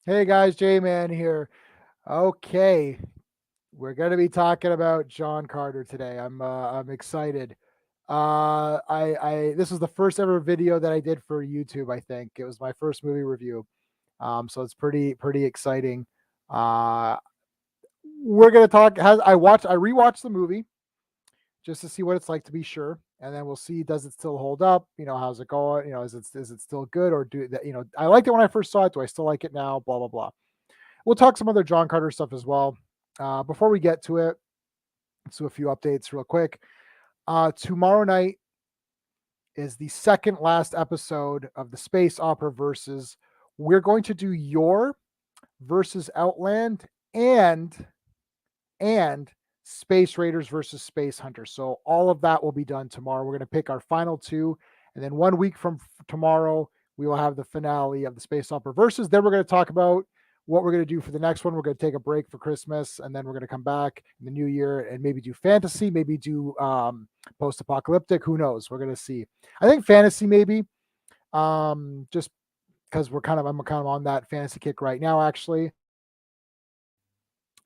Hey guys, J-Man here. Okay, we're gonna be talking about John Carter today. I'm excited. This was the first ever video that I did for YouTube. I think it was my first movie review. So it's pretty exciting. Uh, we're gonna talk. I rewatched the movie just to see what it's like to be sure, and then we'll see does it still hold up? How's it going? Is it still good or do that? I liked it when I first saw it. Do I still like it now? Blah blah blah. We'll talk some other John Carter stuff as well. Before we get to it, let's do a few updates real quick. Tomorrow night is the second last episode of the Space Opera Versus. We're going to do your versus Outland and Space Raiders versus Space Hunters. So all of that will be done tomorrow. We're going to pick our final two, and then 1 week from tomorrow, we will have the finale of the Space Opera Versus. Then we're going to talk about what we're going to do for the next one. We're going to take a break for Christmas, and then we're going to come back in the new year and maybe do fantasy, maybe do post-apocalyptic. Who knows? We're going to see. I think fantasy maybe, just because I'm kind of on that fantasy kick right now, actually.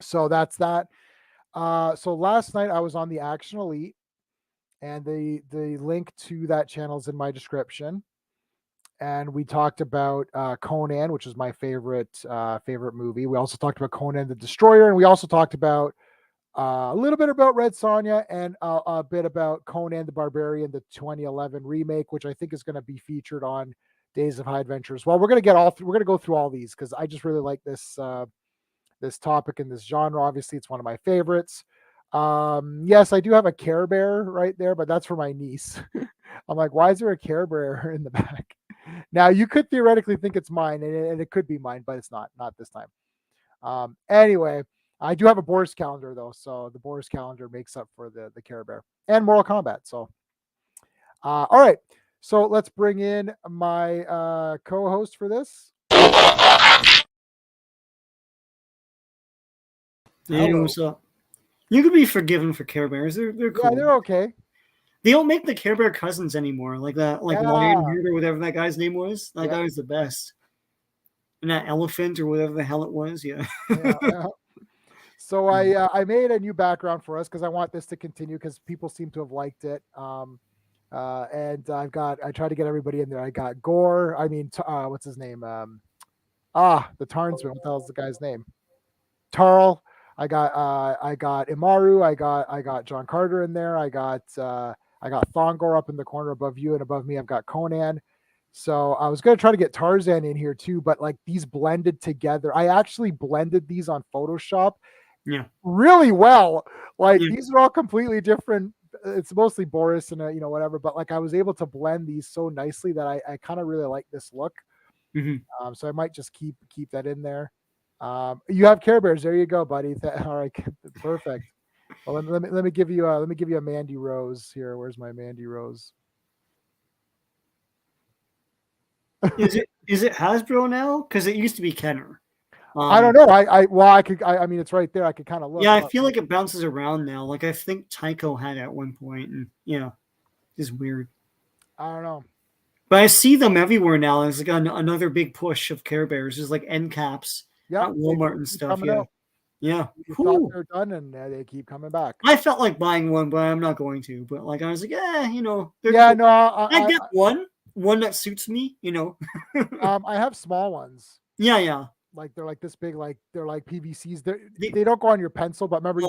So that's that. So last night I was on the Action Elite, and the link to that channel is in my description. And we talked about Conan, which is my favorite movie. We also talked about Conan the Destroyer, and we also talked about a little bit about Red Sonja and a bit about Conan the Barbarian, the 2011 remake, which I think is going to be featured on Days of High Adventures. Well, we're going to go through all these because I just really like this topic and this genre. Obviously, it's one of my favorites. Yes, I do have a Care Bear right there, but that's for my niece. I'm like, why is there a Care Bear in the back? Now, you could theoretically think it's mine, and it could be mine, but it's not this time. Anyway, I do have a Boris calendar, though, so the Boris calendar makes up for the Care Bear and Mortal Kombat. So, all right, so let's bring in my co-host for this. Hey, what's up? You could be forgiven for Care Bears. They're cool. Yeah, they're okay. They don't make the Care Bear cousins anymore, like that, Lionheart or whatever that guy's name was. That guy was the best. And that elephant or whatever the hell it was, yeah. So I made a new background for us because I want this to continue because people seem to have liked it. And I tried to get everybody in there. I got Gore. What's his name? The Tarnsman. What the hell's the guy's name? Tarl. I got Imaru. I got John Carter in there. I got Thongor up in the corner above you, and above me I've got Conan. So I was gonna try to get Tarzan in here too, but like these blended together. I actually blended these on Photoshop, really well. Like these are all completely different. It's mostly Boris and whatever, but like I was able to blend these so nicely that I kind of really like this look. Mm-hmm. So I might just keep that in there. You have Care Bears. There you go, buddy. All right, perfect. Well, let me give you a Mandy Rose here. Where's my Mandy Rose? Is it Hasbro now? Because it used to be Kenner. I don't know. I mean, it's right there. I could kind of look. Yeah, I feel like it bounces around now. Like I think Tycho had it at one point, and it's weird. I don't know. But I see them everywhere now. There's like another big push of Care Bears. There's like end caps at Walmart and stuff. Yeah. Thought they're done, and they keep coming back. I felt like buying one, but I'm not going to. But like I was like, I get one that suits me. I have small ones. Yeah. Like they're like this big, like they're like PVCs. They don't go on your pencil, but remember,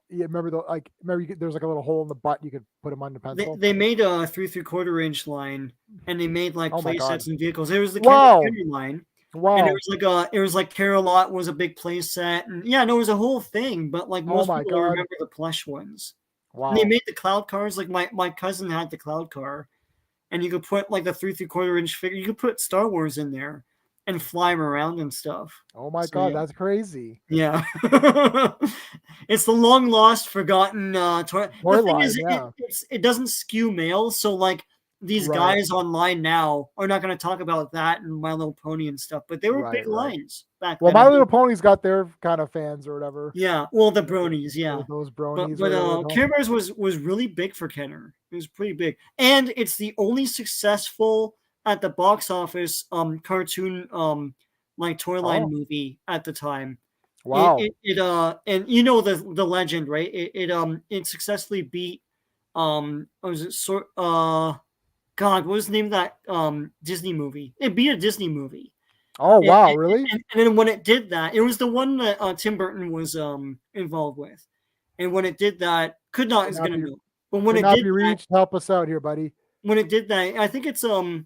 there's like a little hole in the butt. You could put them on the pencil. They made a 3¾ inch line, and they made like play sets and vehicles. There was the Kenny line. Wow. And it was like Care-a-Lot was a big play set, and it was a whole thing. But like most people remember the plush ones. Wow. And they made the cloud cars. Like my cousin had the cloud car, and you could put like the 3¾ inch figure. You could put Star Wars in there and fly them around and stuff. Oh my God, that's crazy. Yeah. It's the long lost, forgotten toy line, yeah. It doesn't skew male, so like these Right. guys online now are not going to talk about that and My Little Pony and stuff, but they were big Right. lines back Well, then. My Little Pony's got their kind of fans or whatever. Yeah, well, the bronies, yeah. Those But bronies or whatever they call Care Bears was really big for Kenner. It was pretty big, and it's the only successful at the box office cartoon like toy line Oh, movie at the time. wow. And you know the legend, right? It successfully beat was it sort God, what was the name of that Disney movie? It beat a Disney movie. Oh, And, wow, and, really? and then when it did that, it was the one that Tim Burton was involved with. And when it did that, could not is gonna know. But when Could it not did be that, reached. Help us out here, buddy. when it did that, I think it's oh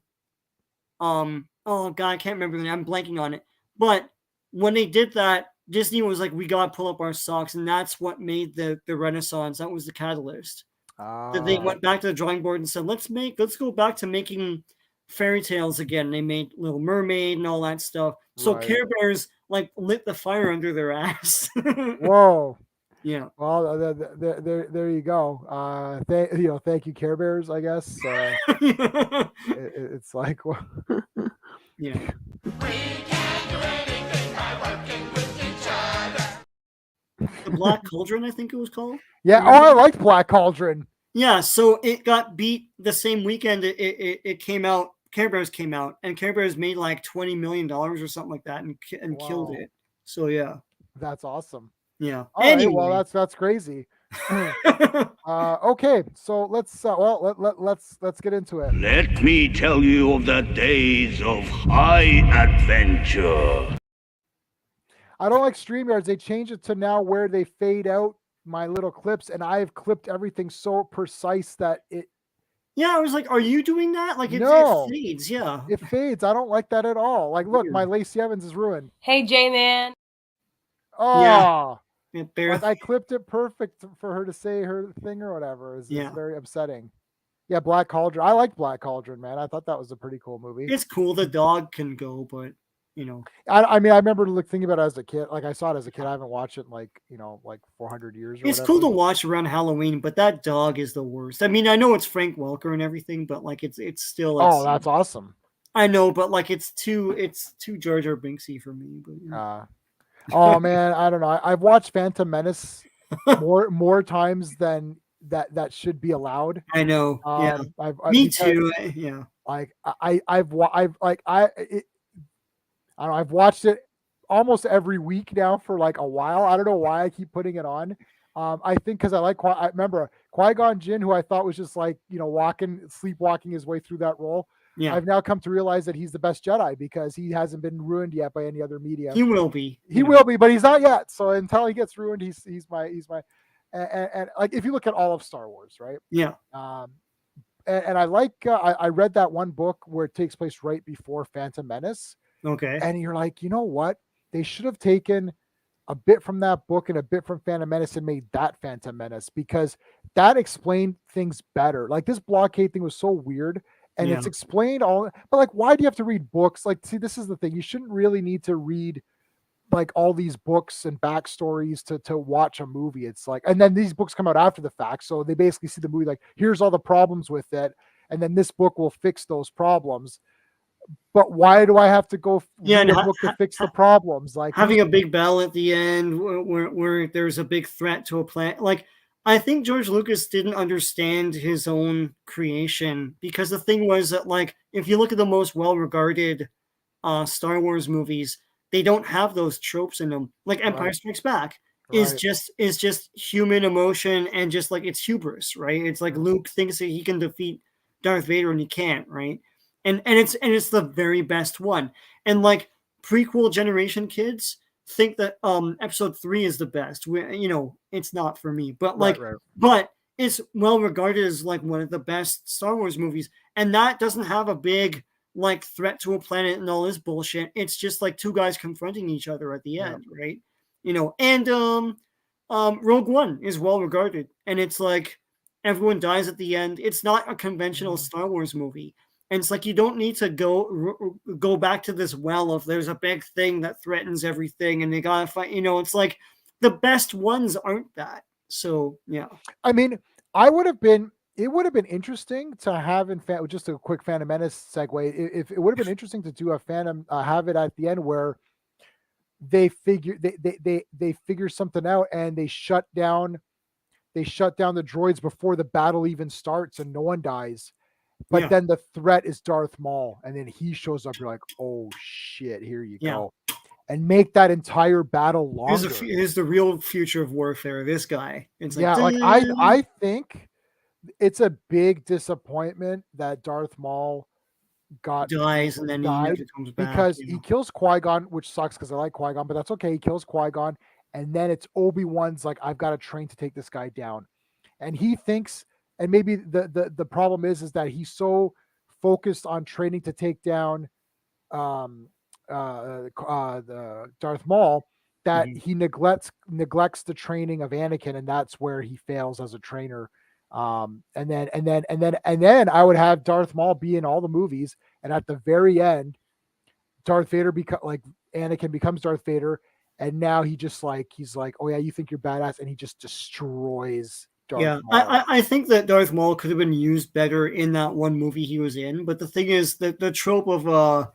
God, I can't remember the name. I'm blanking on it. But when they did that, Disney was like, we gotta pull up our socks, and that's what made the Renaissance. That was the catalyst. That they went back to the drawing board and said, let's go back to making fairy tales again. They made Little Mermaid and all that stuff. So Right. Care Bears like lit the fire under their ass. Whoa. Yeah. Well, there you go. Thank you, Care Bears. I guess it's like, well, Yeah. The Black Cauldron, I think it was called. yeah. Oh, I liked Black Cauldron. Yeah, so it got beat the same weekend it came out. Care Bears came out, and Care Bears made like $20 million or something like that, and killed it. So yeah, that's awesome. Yeah. All anyway, right, well, that's crazy. Okay, so let's let's get into it. Let me tell you of the days of high adventure. I don't like StreamYards. They changed it to now where they fade out my little clips, and I've clipped everything so precise that it. Yeah, I was like, are you doing that? Like it fades, yeah. It fades. I don't like that at all. Like, look, my Lacey Evans is ruined. Hey, J-Man. Oh, yeah. Like I clipped it perfect for her to say her thing or whatever. It's very upsetting. Yeah, Black Cauldron. I like Black Cauldron, man. I thought that was a pretty cool movie. It's cool. The dog can go, but you know. I mean, I remember thinking about it as a kid. Like I saw it as a kid. I haven't watched it in like 400 years. It's cool to watch around Halloween, but that dog is the worst. I mean, I know it's Frank Welker and everything, but like it's still. Oh, that's awesome. I know, but like it's too Jar Jar Binksy for me. But oh man, I don't know. I've watched Phantom Menace more times than that should be allowed. I know. Yeah, me too. Yeah, like I've watched it almost every week now for like a while. I don't know why I keep putting it on. I think because I remember Qui-Gon Jinn, who I thought was just like sleepwalking his way through that role. Yeah. I've now come to realize that he's the best Jedi because he hasn't been ruined yet by any other medium. He will be. He will be, but he's not yet. So until he gets ruined, he's my and like if you look at all of Star Wars, right? Yeah. And I like I read that one book where it takes place right before Phantom Menace. Okay. And you're like, you know what? They should have taken a bit from that book and a bit from Phantom Menace and made that Phantom Menace because that explained things better. Like this blockade thing was so weird. And it's explained all, but like, why do you have to read books? Like, see, this is the thing. You shouldn't really need to read like all these books and backstories to watch a movie. It's like, and then these books come out after the fact. So they basically see the movie like, here's all the problems with it. And then this book will fix those problems. But why do I have to go read a book to fix the problems? Like having a big bell at the end where there's a big threat to a planet. Like, I think George Lucas didn't understand his own creation because the thing was that, like, if you look at the most well-regarded Star Wars movies, they don't have those tropes in them. Like Empire Strikes Back is just human emotion and just like it's hubris, right? It's like Luke thinks that he can defeat Darth Vader and he can't, right? And it's the very best one. And like prequel generation kids think that episode 3 is the best. It's not for me, but but it's well regarded as like one of the best Star Wars movies, and that doesn't have a big like threat to a planet and all this bullshit. It's just like two guys confronting each other at the end, right? And Rogue One is well regarded, and it's like everyone dies at the end. It's not a conventional Star Wars movie. And it's like you don't need to go back to this well of there's a big thing that threatens everything and they gotta fight. It's like the best ones aren't that. So yeah. I mean, I would have been it would have been interesting to have in just a quick Phantom Menace segue. If it would have been interesting to do a Phantom, have it at the end where they figure something out and they shut down the droids before the battle even starts and no one dies. But Yeah. then the threat is Darth Maul, and then he shows up. You're like, oh shit, here you Yeah. go, and make that entire battle longer. Here's the real future of warfare. This guy. It's like, Yeah, like I think it's a big disappointment that Darth Maul dies and then he died never comes back. because You he know? kills Qui-Gon, which sucks because I like Qui-Gon, but that's okay. He kills Qui-Gon, and then it's Obi-Wan's like, I've got to train to take this guy down, and he thinks, and maybe the problem is that he's so focused on training to take down the Darth Maul that he neglects the training of Anakin, and that's where he fails as a trainer. And then I would have Darth Maul be in all the movies, and at the very end, Darth Vader Anakin becomes Darth Vader, and now he's like, oh yeah, you think you're badass, and he just destroys Darth Maul. I think that Darth Maul could have been used better in that one movie he was in, but the thing is that the trope of a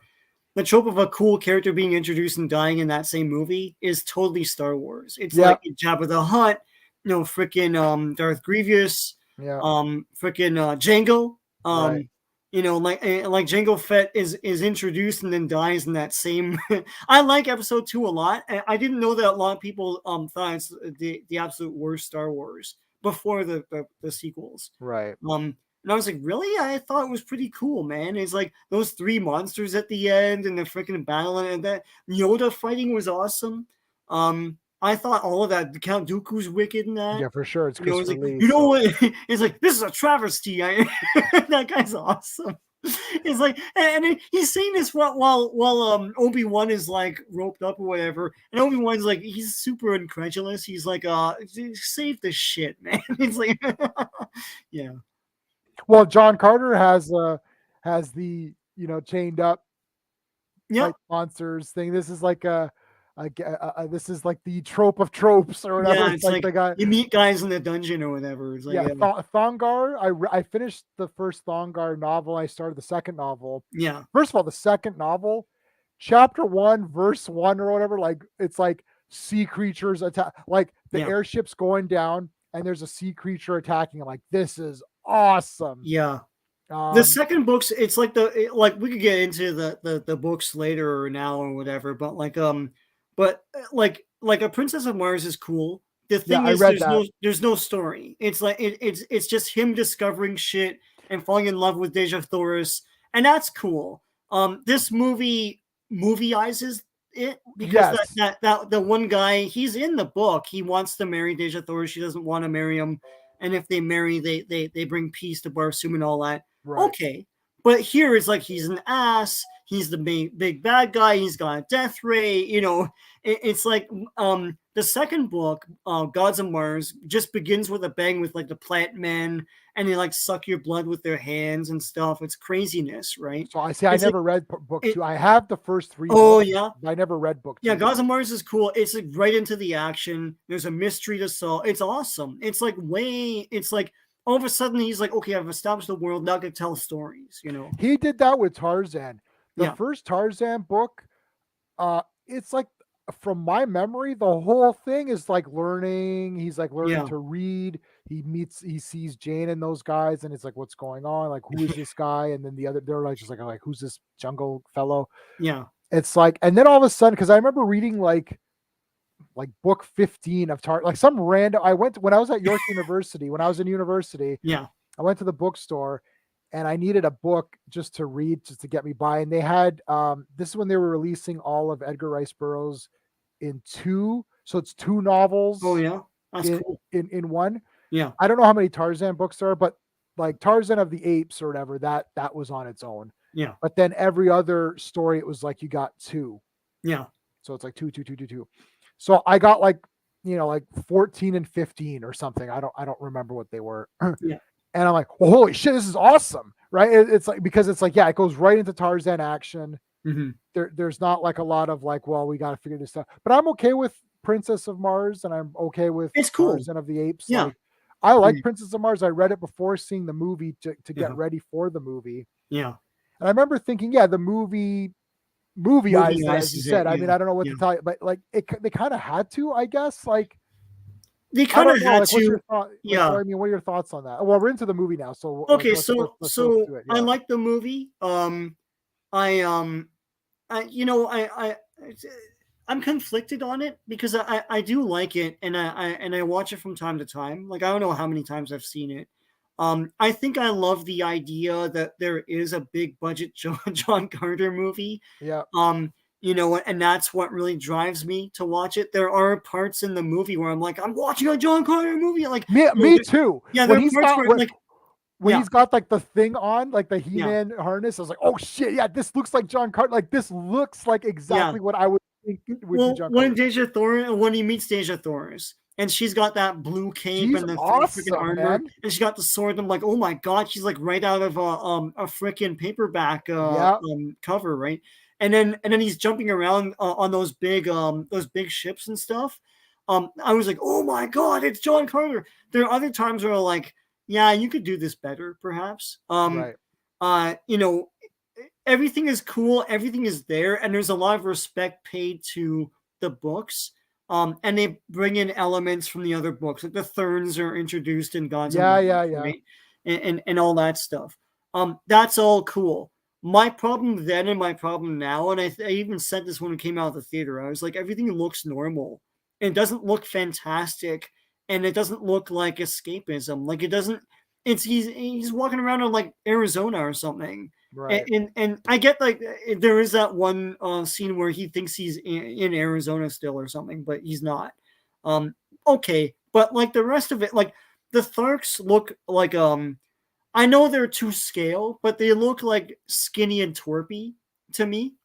cool character being introduced and dying in that same movie is totally Star Wars. It's like Jabba the Hutt, freaking Darth Grievous, freaking Jango, Right. like Jango Fett is introduced and then dies in that same. I like Episode 2 a lot. I didn't know that a lot of people thought it's the absolute worst Star Wars before the sequels. Right. And I was like, really? I thought it was pretty cool, man. It's like those three monsters at the end and the freaking battle and that Yoda fighting was awesome. I thought all of that. Count Dooku's wicked in that. Yeah, for sure. It's It's like, Lee, what? It's like, this is a travesty. That guy's awesome. It's like, and he's saying this while Obi-Wan is like roped up or whatever, and Obi-Wan's like, he's super incredulous. He's like, save this shit, man. It's like, yeah. Well, John Carter has the chained up monsters thing. This is like this is like the trope of tropes or whatever. Yeah, it's like the guy you meet guys in the dungeon or whatever. It's like, Thongar. I finished the first Thongar novel. I started the second novel. Yeah. First of all, the second novel, chapter 1, verse 1 or whatever. Like it's like sea creatures attack. Like the airship's going down and there's a sea creature attacking. I'm like, this is awesome. Yeah. The second books, it's like we could get into the books later or now or whatever, but like a Princess of Mars is cool. The thing is, there's no story. It's like it's just him discovering shit and falling in love with Deja Thoris, and that's cool. This movieizes it because that the one guy, he's in the book. He wants to marry Deja Thoris. She doesn't want to marry him. And if they marry, they bring peace to Barsoom and all that. Right. Okay. But here it's like he's an ass. He's the big bad guy. He's got a death ray. It's like the second book, Gods of Mars, just begins with a bang with like the plant men, and they like suck your blood with their hands and stuff. It's craziness, right? So I never read book 2. I have the first 3 books. Yeah. I never read book 2. Yeah, Gods of Mars is cool. It's like right into the action. There's a mystery to solve. It's awesome. It's like all of a sudden he's like, okay, I've established the world. Now I can tell stories, He did that with Tarzan. The first Tarzan book, it's like, from my memory, the whole thing is like learning. He's like learning to read. He sees Jane and those guys, and it's like, what's going on? Like, who is this guy? And then they're like, just like, who's this jungle fellow? Yeah. It's like, and then all of a sudden, because I remember reading like book 15 of like some random. When I was at York University. When I was in university, I went to the bookstore. And I needed a book just to read, just to get me by. And they had, this is when they were releasing all of Edgar Rice Burroughs in 2. So it's 2 novels. Oh, yeah. That's cool. In one. Yeah. I don't know how many Tarzan books there are, but like Tarzan of the Apes or whatever, that was on its own. Yeah. But then every other story, it was like you got 2. Yeah. So it's like 2. So I got like 14 and 15 or something. I don't remember what they were. Yeah. And I'm like, well, holy shit, this is awesome, right? It's like, because it's like, it goes right into Tarzan action. Mm-hmm. There's not like a lot of like, well, we got to figure this stuff. But I'm okay with Princess of Mars, and I'm okay with it's cool. Tarzan of the Apes. Yeah. Like, I like Princess of Mars. I read it before seeing the movie to get Yeah. ready for the movie. Yeah. And I remember thinking, yeah, the movie eyes it, as you is said. it, I mean, I don't know what yeah. to tell you, but like they kind of had to, I guess. Like, They I kind of don't know. had Like, what's your to, thought? Like, yeah. what are your thoughts on that? Well, we're into the movie now, so like, Okay, let's go to it. I Yeah, like the movie. I you know, I'm conflicted on it because I do like it, and I watch it from time to time. Like, I don't know how many times I've seen it. I think I love the idea that there is a big budget John Carter movie. yeah. You know, and that's what really drives me to watch it. There are parts in the movie where I'm like, I'm watching a John Carter movie. Like, Me too. yeah, there When are he's parts got where like, when yeah, he's got like the thing on, like the yeah, He-Man harness, I was like, oh shit, yeah, this looks like John Carter. Like this looks like yeah. exactly what I would think would be Well, John Carter. when he meets Deja Thorres, and she's got that blue cape She's and the freaking awesome, armor, man. and she got the sword. I'm like, oh my god, she's like right out of a freaking paperback Yeah, cover, right? And then he's jumping around on those big ships and stuff. I was like, oh my god, it's John Carter. There are other times where I'm like, yeah, you could do this better, perhaps. right. You know, everything is cool, everything is there, and there's a lot of respect paid to the books. And they bring in elements from the other books, like the Therns are introduced in Gods and Yeah, Monsters, yeah, yeah. right? And all that stuff. That's all cool. My problem then and my problem now, and I even said this when it came out of the theater, I was like, everything looks normal. It doesn't look fantastic, and it doesn't look like escapism. Like, it doesn't. It's he's walking around in like Arizona or something. Right. And I get like there is that one scene where he thinks he's in Arizona still or something, but he's not. Okay, but like the rest of it, like the Tharks look like I know they're to scale, but they look like skinny and twerpy to me.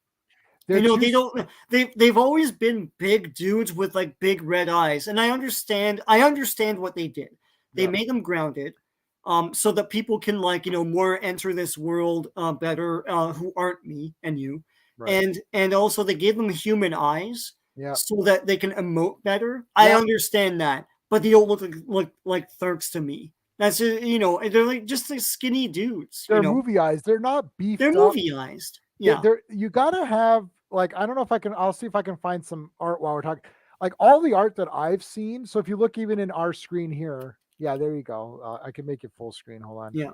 They're You know, too. they don't they've always been big dudes with like big red eyes, and I understand what they did. They Yeah. made them grounded, so that people can, like, you know, more enter this world better, who aren't me and you. Right. And also they gave them human eyes Yeah. so that they can emote better. I Yeah. understand that, but they don't look like Thurks to me. That's you know, they're like just like skinny dudes, you They're know. movie eyes. They're not They're beefed up. movieized. Yeah. You gotta have like, I don't know if I can. I'll see if I can find some art while we're talking. Like all the art that I've seen. So if you look even in our screen here, yeah, there you go. I can make it full screen. Hold on. Yeah.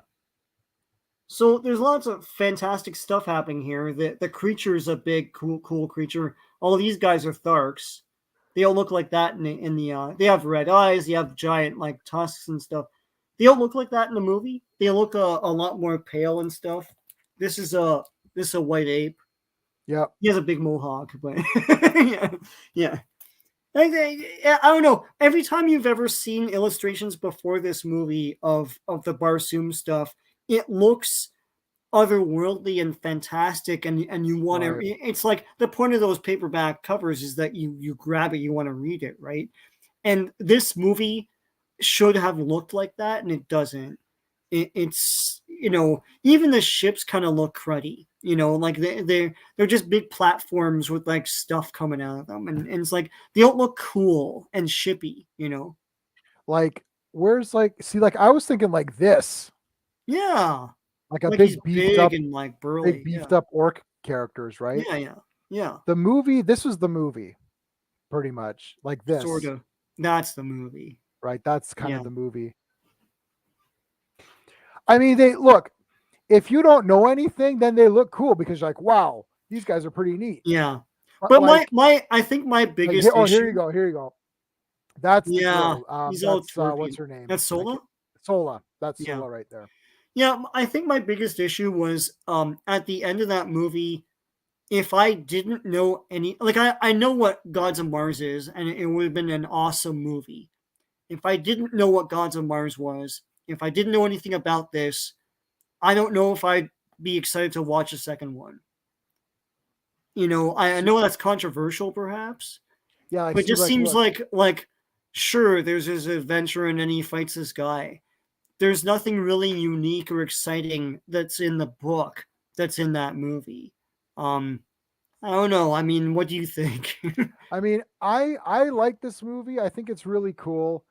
So there's lots of fantastic stuff happening here. The creature is a big, cool creature. All these guys are Tharks. They all look like that in the they have red eyes, they have giant like tusks and stuff. They all look like that in the movie. They look a lot more pale and stuff. This is a white ape. Yeah. He has a big mohawk, but yeah, yeah. I don't know. Every time you've ever seen illustrations before this movie of the Barsoom stuff, it looks otherworldly and fantastic, and you want Right. to. It's like the point of those paperback covers is that you grab it, you want to read it, right? And this movie should have looked like that, and it doesn't. It's, you know, even the ships kind of look cruddy, you know, like they're just big platforms with like stuff coming out of them, and it's like they don't look cool and shippy, you know. Like where's like, see, like I was thinking like this, Yeah, like a like he's big beefed big up, and like burly. Yeah, orc characters, right? yeah, yeah, yeah. The movie. This was the movie, pretty much like Sort this, of. That's the movie. right? That's kind Yeah, of the movie. I mean, they look. If you don't know anything, then they look cool because you're like, wow, these guys are pretty neat. yeah. But But like, I think my biggest here, oh, issue. here you go. Here you go. That's the Yeah, girl. he's all What's twerpy. her name? That's Sola. Sola. That's Yeah. Sola right there. Yeah, I think my biggest issue was at the end of that movie, if I didn't know any, like, I know what Gods of Mars is, and it would have been an awesome movie. If I didn't know what Gods of Mars was, if I didn't know anything about this, I don't know if I'd be excited to watch a second one. You know, I know that's controversial, perhaps, Yeah, like but it see, just like seems look, like sure, there's this adventure, and then he fights this guy. There's nothing really unique or exciting that's in the book that's in that movie. I don't know. I mean, what do you think? I mean, I like this movie. I think it's really cool.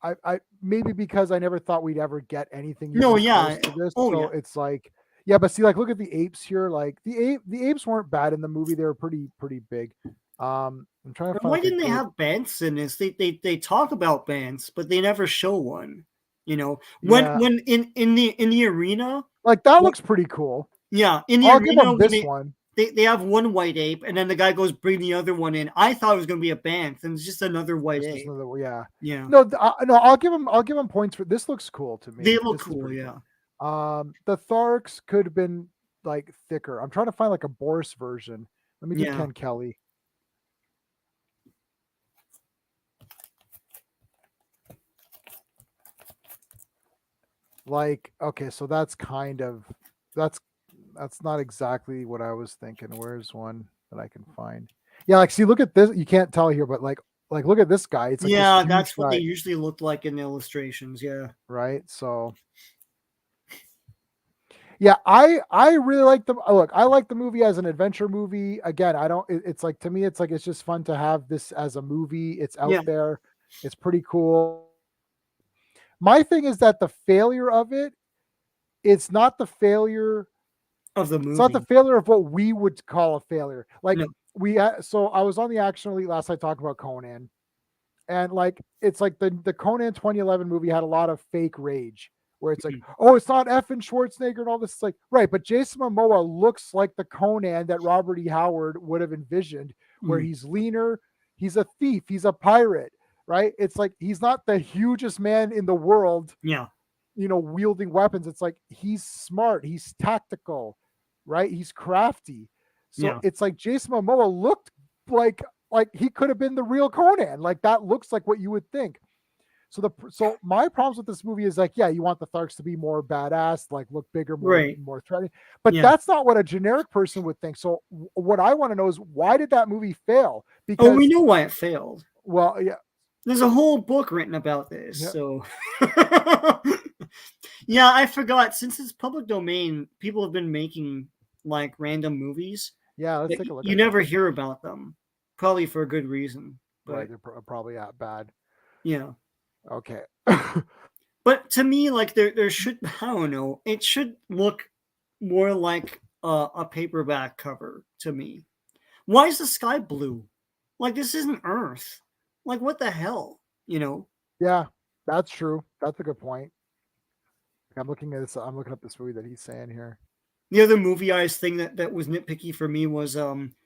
I maybe because I never thought we'd ever get anything No, even yeah. close to this. Oh, So yeah. it's like, yeah, but see, like, look at the apes here. Like the apes weren't bad in the movie. They were pretty big. I'm trying to And find why like a didn't they good. have bands in this? They talk about bands, but they never show one. You know, Yeah, when in the arena, like that wh- looks pretty cool. yeah, in the I'll give arena them when this one. they have one white ape, and then the guy goes bring the other one in. I thought it was going to be a band, and it's just another white Just ape. another, yeah. Yeah, No, no, I'll give them points for this. Looks cool to they me. look This is cool. pretty Yeah, cool. The Tharks could have been like thicker. I'm trying to find like a Boris version. Let me do yeah, Ken Kelly. Like, okay, so that's kind of that's not exactly what I was thinking. Where's one that I can find? Yeah, like see, look at this. You can't tell here, but like look at this guy. It's like this yeah. huge That's what they guy, usually look like in the illustrations. Yeah, right? So yeah, I really like the look. I like the movie as an adventure movie. Again, I don't. It's like to me, it's like it's just fun to have this as a movie. It's out yeah. there. It's pretty cool. My thing is that the failure of it, it's not the failure. Of the It's not the movie. failure of what we would call a failure. Like No. so I was on the Action Elite last night talking about Conan, and like it's like the Conan 2011 movie had a lot of fake rage where it's like, Mhm. oh, it's not F and Schwarzenegger and all this. It's like, right, but Jason Momoa looks like the Conan that Robert E. Howard would have envisioned, where Mhm. he's leaner, he's a thief, he's a pirate, right? It's like he's not the hugest man in the world, Yeah, wielding weapons. It's like he's smart, he's tactical, right? He's crafty. So yeah, it's like Jason Momoa looked like he could have been the real Conan. Like that looks like what you would think. So my problems with this movie is like, yeah, you want the Tharks to be more badass, like look bigger, right. more threatening, but Yeah. that's not what a generic person would think. So what I want to know is why did that movie fail? Oh, we Because know why it failed. well, yeah, There's a whole book written about this. yeah, So, yeah, I forgot. Since it's public domain, people have been making like random movies yeah. Let's that take a look you at that. never hear about them, probably for a good reason. Right, But they're probably bad. yeah, Okay. but to me, like there should I don't know. It should look more like a paperback cover to me. Why is the sky blue? Like this isn't Earth. Like what the hell? You know? Yeah, that's true. That's a good point. I'm looking at this. I'm looking up this movie that he's saying here. The other movie eyes thing that was nitpicky for me was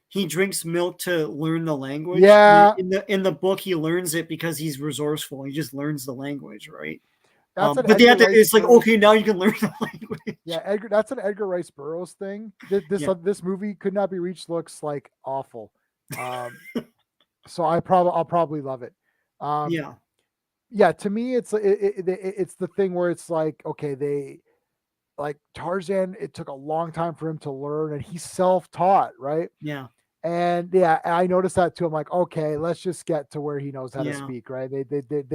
he drinks milk to learn the language. Yeah, In the book he learns it because he's resourceful. He just learns the language, right? that's an But they Edgar have to, Rice it's like Burroughs. okay, now you can learn the language. Yeah, Edgar. That's an Edgar Rice Burroughs thing. Yeah. This movie could not be reached. Looks like awful. So I'll probably love it. Um, Yeah. yeah, to me, it's the thing where it's like, okay, they like Tarzan. It took a long time for him to learn, and he's self-taught, right? Yeah. And yeah, I noticed that too. I'm like, okay, let's just get to where he knows how to Yeah. speak, right? They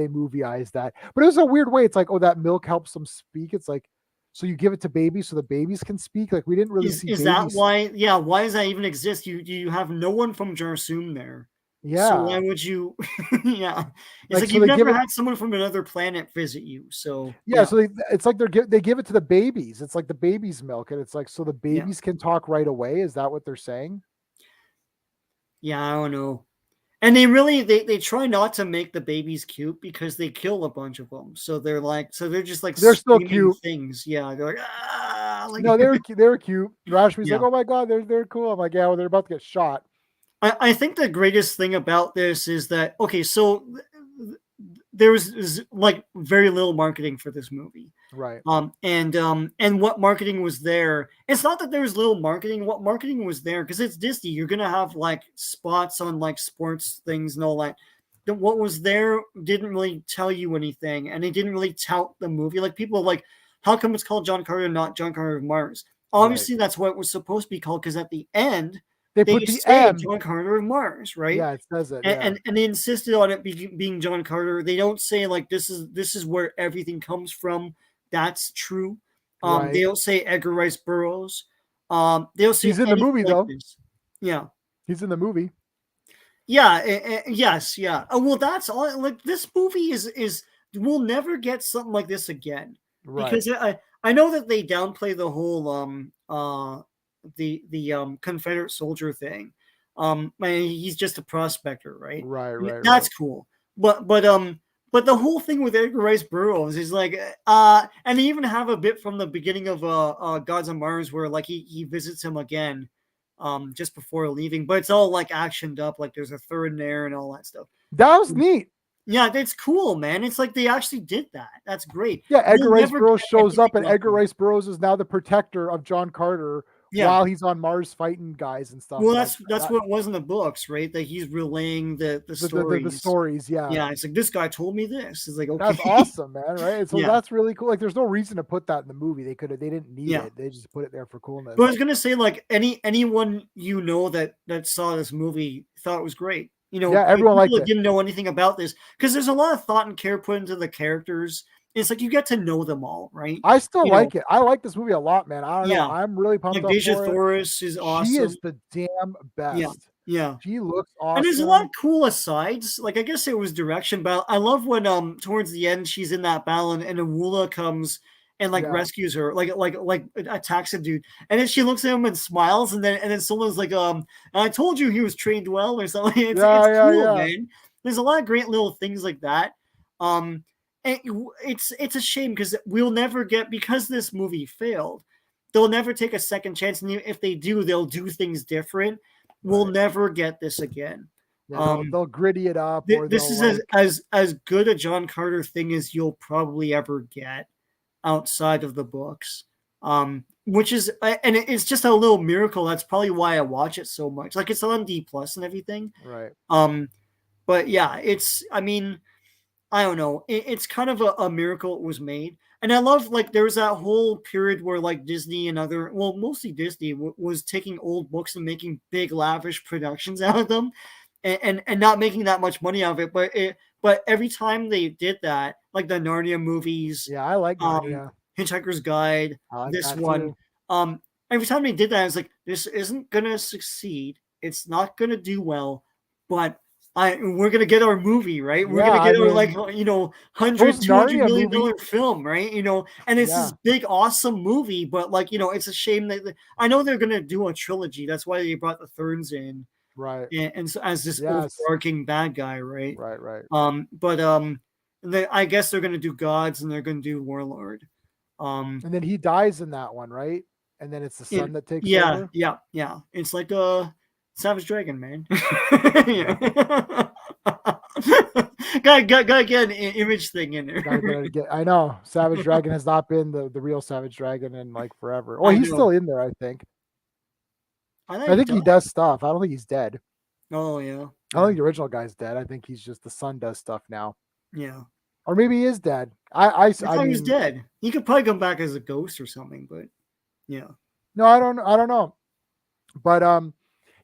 movieized that, but it was a weird way. It's like, oh, that milk helps them speak. It's like, so you give it to babies so the babies can speak. Like we didn't really see Is that babies. why? Yeah. Why does that even exist? You have no one from Jarsum there. So why Yeah, would you? Yeah, it's like like so you've they give never it. had someone from another planet visit you. So Yeah, yeah, so it's like they give it to the babies. It's like the baby's milk, and it's like so the yeah, babies can talk right away. Is that what they're saying? yeah. I don't know. And they really they try not to make the babies cute because they kill a bunch of them. So they're just like They're still screaming cute. things. Yeah, they're like like No, they were cute. Rashmi's like, yeah. oh my god, they're cool. I'm like, yeah, well, they're about to get shot. I think the greatest thing about this is that okay, so there was like very little marketing for this movie. Right, And what marketing was there? It's not that there was little marketing. What marketing was there? Because it's Disney. You're gonna have like spots on like sports things and all that. What was there didn't really tell you anything, and they didn't really tout the movie. Like people are like, how come it's called John Carter, not John Carter of Mars? right. Obviously, that's what it was supposed to be called. Because at the end, They they put the say M. John Carter of Mars, right? Yeah, it says it. and, Yeah, and they insisted on it being John Carter. They don't say like this is where everything comes from. That's true. They right. don't say Edgar Rice Burroughs. They don't say He's in the anything movie like though. this. Yeah, He's in the movie. yeah, yes, yeah. Oh, well, that's all. Like this movie is we'll never get something like this again. Right. Because I know that they downplay the whole the Confederate soldier thing. He's just a prospector, right? Right. Right. That's Right. cool. But the whole thing with Edgar Rice Burroughs is like and they even have a bit from the beginning of Gods on Mars where like he visits him again just before leaving, but it's all like actioned up, like there's a third there and all that stuff. That was neat. Yeah, that's cool, man. It's like they actually did that. That's great. Yeah, Edgar We'll Rice never Burroughs get shows up, and anything like Edgar that. Rice Burroughs is now the protector of John Carter Yeah. while he's on Mars fighting guys and stuff. Well, Like, that's what it was in the books, right? That he's relaying the stories. the stories. Yeah. Yeah, it's like this guy told me this. It's like okay, That's awesome, man. Right? So Yeah. that's really cool. Like, there's no reason to put that in the movie. They didn't need Yeah. it. They just put it there for coolness. But I was gonna say, like anyone you know that saw this movie thought it was great. You know, Yeah, everyone liked people it. that didn't know anything about this because there's a lot of thought and care put into the characters. It's like you get to know them all, right? I still You know, like it. I like this movie a lot, man. I don't Yeah. know. I'm really pumped like up Deja for it. Thoris is awesome. She is the damn best. Yeah, yeah. She looks awesome. And there's a lot of cool asides. Like I guess it was direction, but I love when towards the end she's in that battle and Awula comes and like Yeah. rescues her, like attacks a dude, and then she looks at him and smiles, and then someone's like, I told you he was trained well or something. It's cool, man. There's a lot of great little things like that. And it's a shame because we'll never get, because this movie failed, they'll never take a second chance, and if they do, they'll do things different. We'll never get this again. Yeah, they'll gritty it up. This is as good a John Carter thing as you'll probably ever get outside of the books. Which is, and it's just a little miracle. That's probably why I watch it so much. Like it's on D+ and everything. Right. But yeah, I mean, I don't know. It's kind of a miracle it was made. And I love, like, there was that whole period where, like, Disney and mostly Disney was taking old books and making big, lavish productions out of them and not making that much money out of it. But every time they did that, like the Narnia movies. Yeah, I like Narnia. Hitchhiker's Guide, this one. Too. Every time they did that, I was like, this isn't going to succeed. It's not going to do well, but we're gonna get our movie, right? We're gonna get our $100, $200 million film, right? And it's this big, awesome movie, but it's a shame that I know they're gonna do a trilogy. That's why they brought the Thurns in, right? And so as this overarching bad guy, right? Right. But I guess they're gonna do Gods and they're gonna do Warlord. And then he dies in that one, right? And then it's the son that takes over. Yeah. It's like a Savage Dragon, man. Gotta get an image thing in there. I know Savage Dragon has not been the real Savage Dragon in like forever. Oh, he's still in there, I think. I think he does stuff. I don't think he's dead. Oh yeah. I don't think the original guy's dead. I think he's just the son does stuff now. Yeah. Or maybe he is dead. I thought he was dead. He could probably come back as a ghost or something, but yeah. No, I don't know. But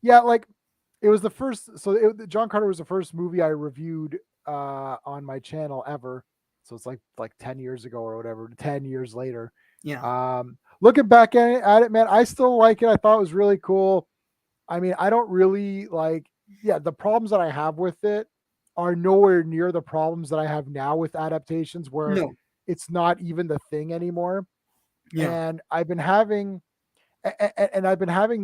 yeah, like it was the first. So John Carter was the first movie I reviewed on my channel ever. So it's like 10 years ago or whatever. 10 years later. Yeah. Looking back at it, man, I still like it. I thought it was really cool. I mean, I don't really the problems that I have with it are nowhere near the problems that I have now with adaptations, where it's not even the thing anymore. Yeah. And I've been having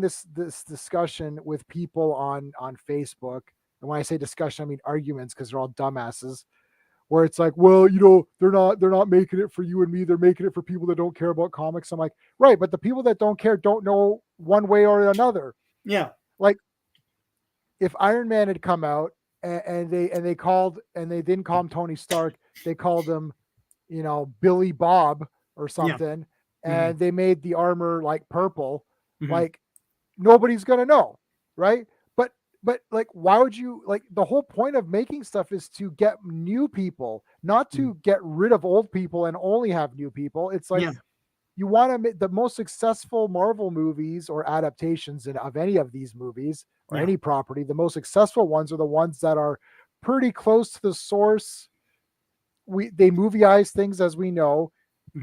this discussion with people on Facebook. And when I say discussion, I mean arguments, because they're all dumbasses, where it's like, well, they're not making it for you and me. They're making it for people that don't care about comics. I'm like, right. But the people that don't care don't know one way or another. Yeah. Like if Iron Man had come out and they didn't call him Tony Stark, they called him, Billy Bob or something. Yeah. And they made the armor like purple, like nobody's gonna know, right? But like, why would you, like, the whole point of making stuff is to get new people, not to get rid of old people and only have new people. It's like you want to make the most successful Marvel movies or adaptations of any of these movies or any property. The most successful ones are the ones that are pretty close to the source. They movieize things, as we know.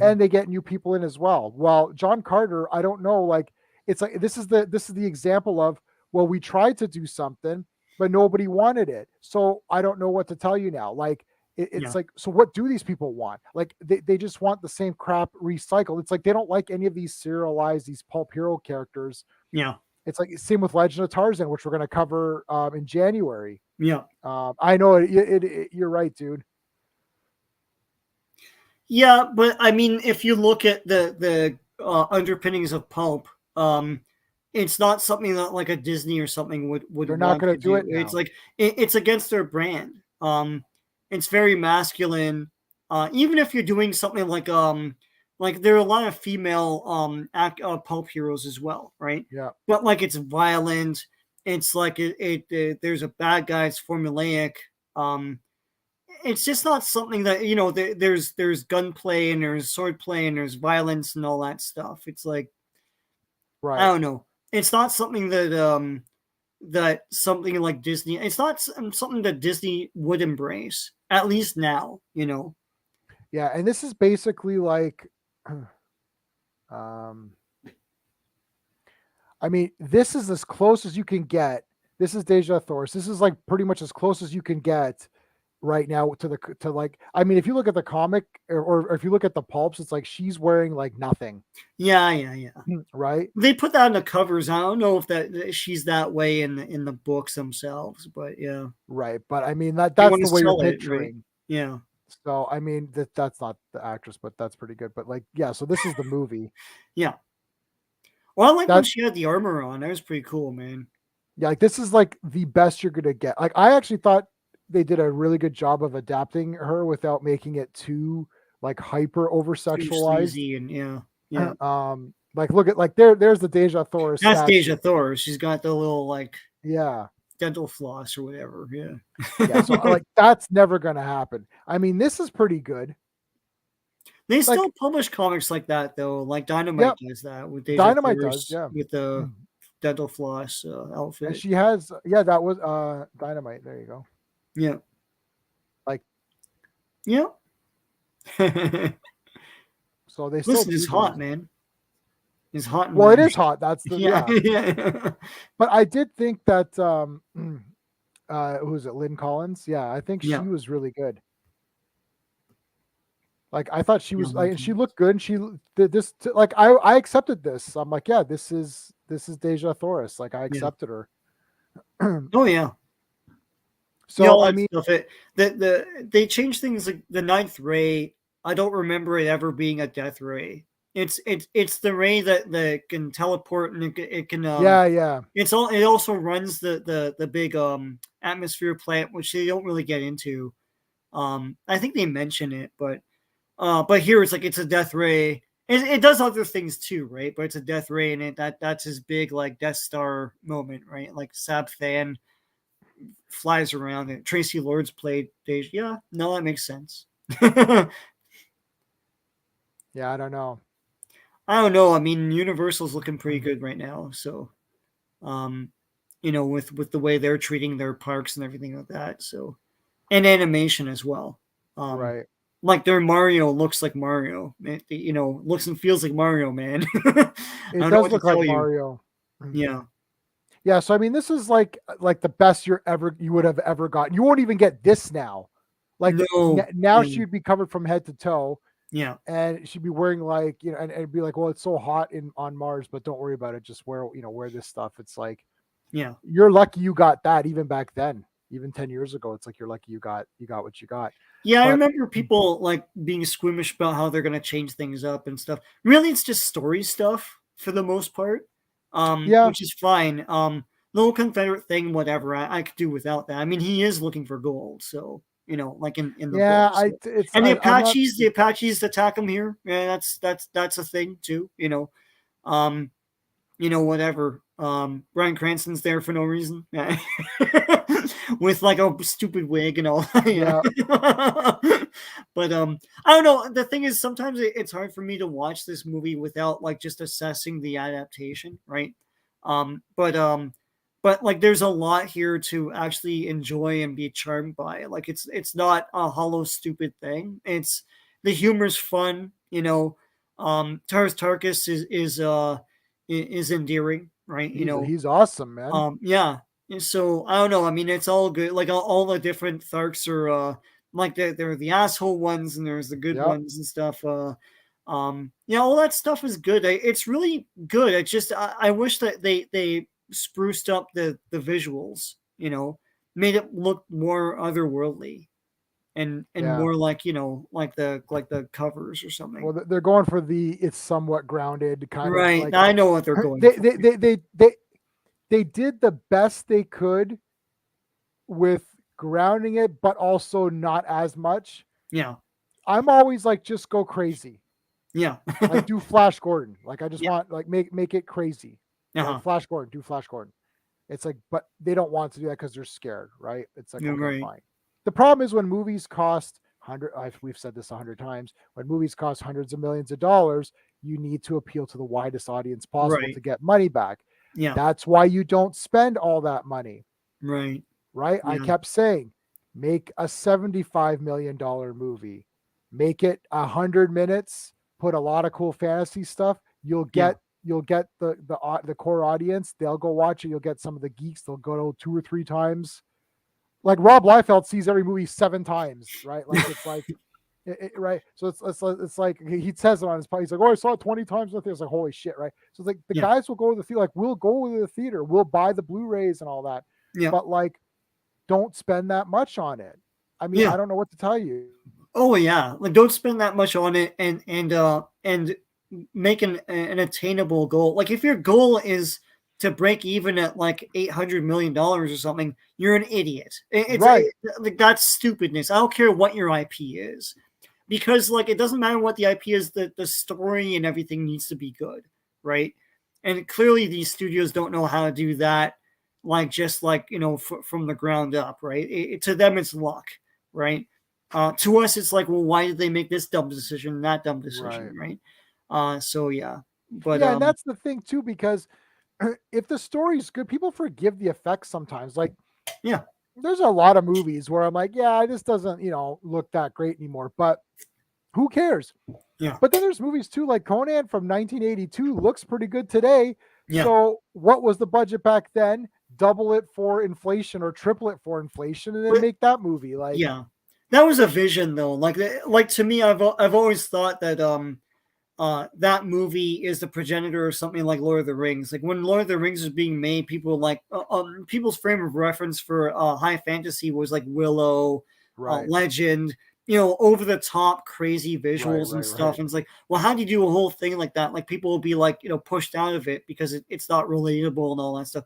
And they get new people in as well. Well, John Carter, I don't know. Like, it's like this is the example of, well, we tried to do something, but nobody wanted it. So I don't know what to tell you now. Like, It's Yeah. like, so what do these people want? Like they just want the same crap recycled. It's like they don't like any of these serialized, these pulp hero characters. Yeah. It's like same with Legend of Tarzan, which we're going to cover in January. Yeah. I know you're right, dude. Yeah, but I mean, if you look at the underpinnings of pulp, it's not something that like a Disney or something would They're not want going to to do do. it It's now. like it's against their brand. It's very masculine. Even if you're doing something like there are a lot of female pulp heroes as well, right? Yeah. But like it's violent. It's like there's a bad guy. It's formulaic. Um, it's just not something that there's gunplay and there's swordplay and there's violence and all that stuff. It's like I Right. don't know. It's not something that something like Disney. It's not something that Disney would embrace, at least now. Yeah. And this is basically like, um, I mean, this is as close as you can get. This is Deja Thoris. This is like pretty much as close as you can get right now to like. I mean, if you look at the comic or if you look at the pulps, it's like she's wearing like nothing, Yeah. right? They put that on the covers. I don't know if that she's that way in the books themselves, but yeah, Right. But I mean they that's want the to way you're sell it, right? picturing. Yeah, So I mean that's not the actress, but that's pretty good. But like, yeah. So this is the movie. yeah. Well, I like when That she had the armor on. That was pretty cool, man. Yeah, like this is like the best you're gonna get. Like I actually thought they did a really good job of adapting her without making it too like hyper over Too sexualized. sleazy and yeah. Like look at like there's the Deja Thoris That's statue. Deja Thor. She's got the little like Yeah. dental floss or whatever. Yeah. Yeah. So like that's never gonna happen. I mean, this is pretty good. They still Like, publish comics like that though. Like Dynamite yep, does that with Deja Dynamite does, Thor's yeah. with the dental floss And outfit. she has that was Dynamite. There you go. Yeah. Like, Yeah. so they still Listen, do it's hot, these. man. It's hot in Well, it winter. is hot. That's the Yeah. yeah. Yeah. But I did think that who is it, Lynn Collins? Yeah, I think she Yeah. was really good. Like I thought she Yeah, was like, and she Lincoln. looked good. And she did this like I accepted this. I'm like, yeah, this is Deja Thoris. Like I Yeah. accepted her. Oh yeah. Yeah, So all I that mean, stuff. They changed things like the ninth ray. I don't remember it ever being a death ray. It's the ray that can teleport and it can yeah. it also runs the big atmosphere plant, which they don't really get into. I think they mention it, but here it's like it's a death ray. It does other things too, right? But it's a death ray, and that's his big like Death Star moment, right? Like Sab Than flies around and Tracy Lords played Deja. Yeah, no, that makes sense. I Yeah, I don't know. don't know. I mean, Universal's looking pretty good right now, so um, with the way they're treating their parks and everything like that. So, and animation as well. Right. Like their Mario looks like Mario. Looks and feels like Mario, man. I It don't know does what to look like tell you. Mario. Yeah. Yeah, so I mean, this is like the best you would have ever gotten. You won't even get this now. Like No. now Yeah. she'd be covered from head to toe, Yeah. and she'd be wearing like and it'd be like, well, it's so hot on Mars, but don't worry about it. Just wear this stuff. It's like Yeah. you're lucky you got that even back then, even 10 years ago. It's like you're lucky you got what you got. Yeah, I But remember people like being squeamish about how they're gonna change things up and stuff. Really, it's just story stuff for the most part, yeah, which is fine. Little Confederate thing, whatever. I could do without that. I mean, he is looking for gold, so like in the yeah, books. And I'm not. The Apaches attack him here. Yeah, that's a thing too. Um, whatever. Bryan Cranston's there for no reason. Yeah. With like a stupid wig and all. Yeah. But I don't know. The thing is sometimes it's hard for me to watch this movie without like just assessing the adaptation, right? But like there's a lot here to actually enjoy and be charmed by. Like it's not a hollow stupid thing. It's the humor's fun, Tars Tarkus is endearing, right? He's awesome, man. Yeah. And so I don't know. I mean, it's all good. Like all the different Tharks are like there are the asshole ones and there's the good Yep. ones and stuff. All that stuff is good. It's really good. It's just I wish that they spruced up the visuals. Made it look more otherworldly and Yeah. more like like the covers or something. Well, they're going for it's somewhat grounded kind of Right. like I know what they're going they for. they did the best they could with grounding it, but also not as much. Yeah. I'm always like, just go crazy. Yeah. Like do Flash Gordon. Like I just Yeah. want like make it crazy. Uh-huh. Like Flash Gordon, do Flash Gordon. It's like, but they don't want to do that because they're scared, right? It's like, You're okay, right. fine. The problem is when movies cost we've said this 100 times, when movies cost hundreds of millions of dollars, you need to appeal to the widest audience possible Right. to get money back. Yeah. That's why you don't spend all that money, Right. right? Yeah. I kept saying, make a $75 million movie, make it 100 minutes, put a lot of cool fantasy stuff. You'll get the core audience. They'll go watch it. You'll get some of the geeks. They'll go 2 or 3 times. Like Rob Liefeld sees every movie 7 times, right? Like it's like, right? So it's like he says it on his podcast. He's like, "Oh, I saw it 20 times." It's like, holy shit, right? So it's like the guys will go to the theater. Like we'll go to the theater. We'll buy the Blu-rays and all that. Yeah. But like, don't spend that much on it. I mean, I don't know what to tell you. Oh yeah, like don't spend that much on it, and make an attainable goal. Like if your goal is to break even at like $800 million or something, you're an idiot. It's Right. like that's stupidness. I don't care what your IP is, because like it doesn't matter what the IP is. The story and everything needs to be good, right? And clearly these studios don't know how to do that. Like just like from the ground up, right? To them it's luck, right? To us, it's like, well, why did they make this dumb decision, that dumb decision, right? So yeah, but yeah, and that's the thing too, because if the story's good, people forgive the effects sometimes. Like, yeah, there's a lot of movies where I'm like, yeah, this doesn't, look that great anymore, but who cares? Yeah. But then there's movies too, like Conan from 1982 looks pretty good today. Yeah. So what was the budget back then? Double it for inflation or triple it for inflation, and then make that movie. Like, yeah, that was a vision though. Like to me, I've always thought that that movie is the progenitor of something like Lord of the Rings. Like when Lord of the Rings was being made, people like people's frame of reference for high fantasy was like Willow, right. Legend, over the top crazy visuals and stuff. And it's like, well, how do you do a whole thing like that? Like people will be like, pushed out of it because it's not relatable and all that stuff.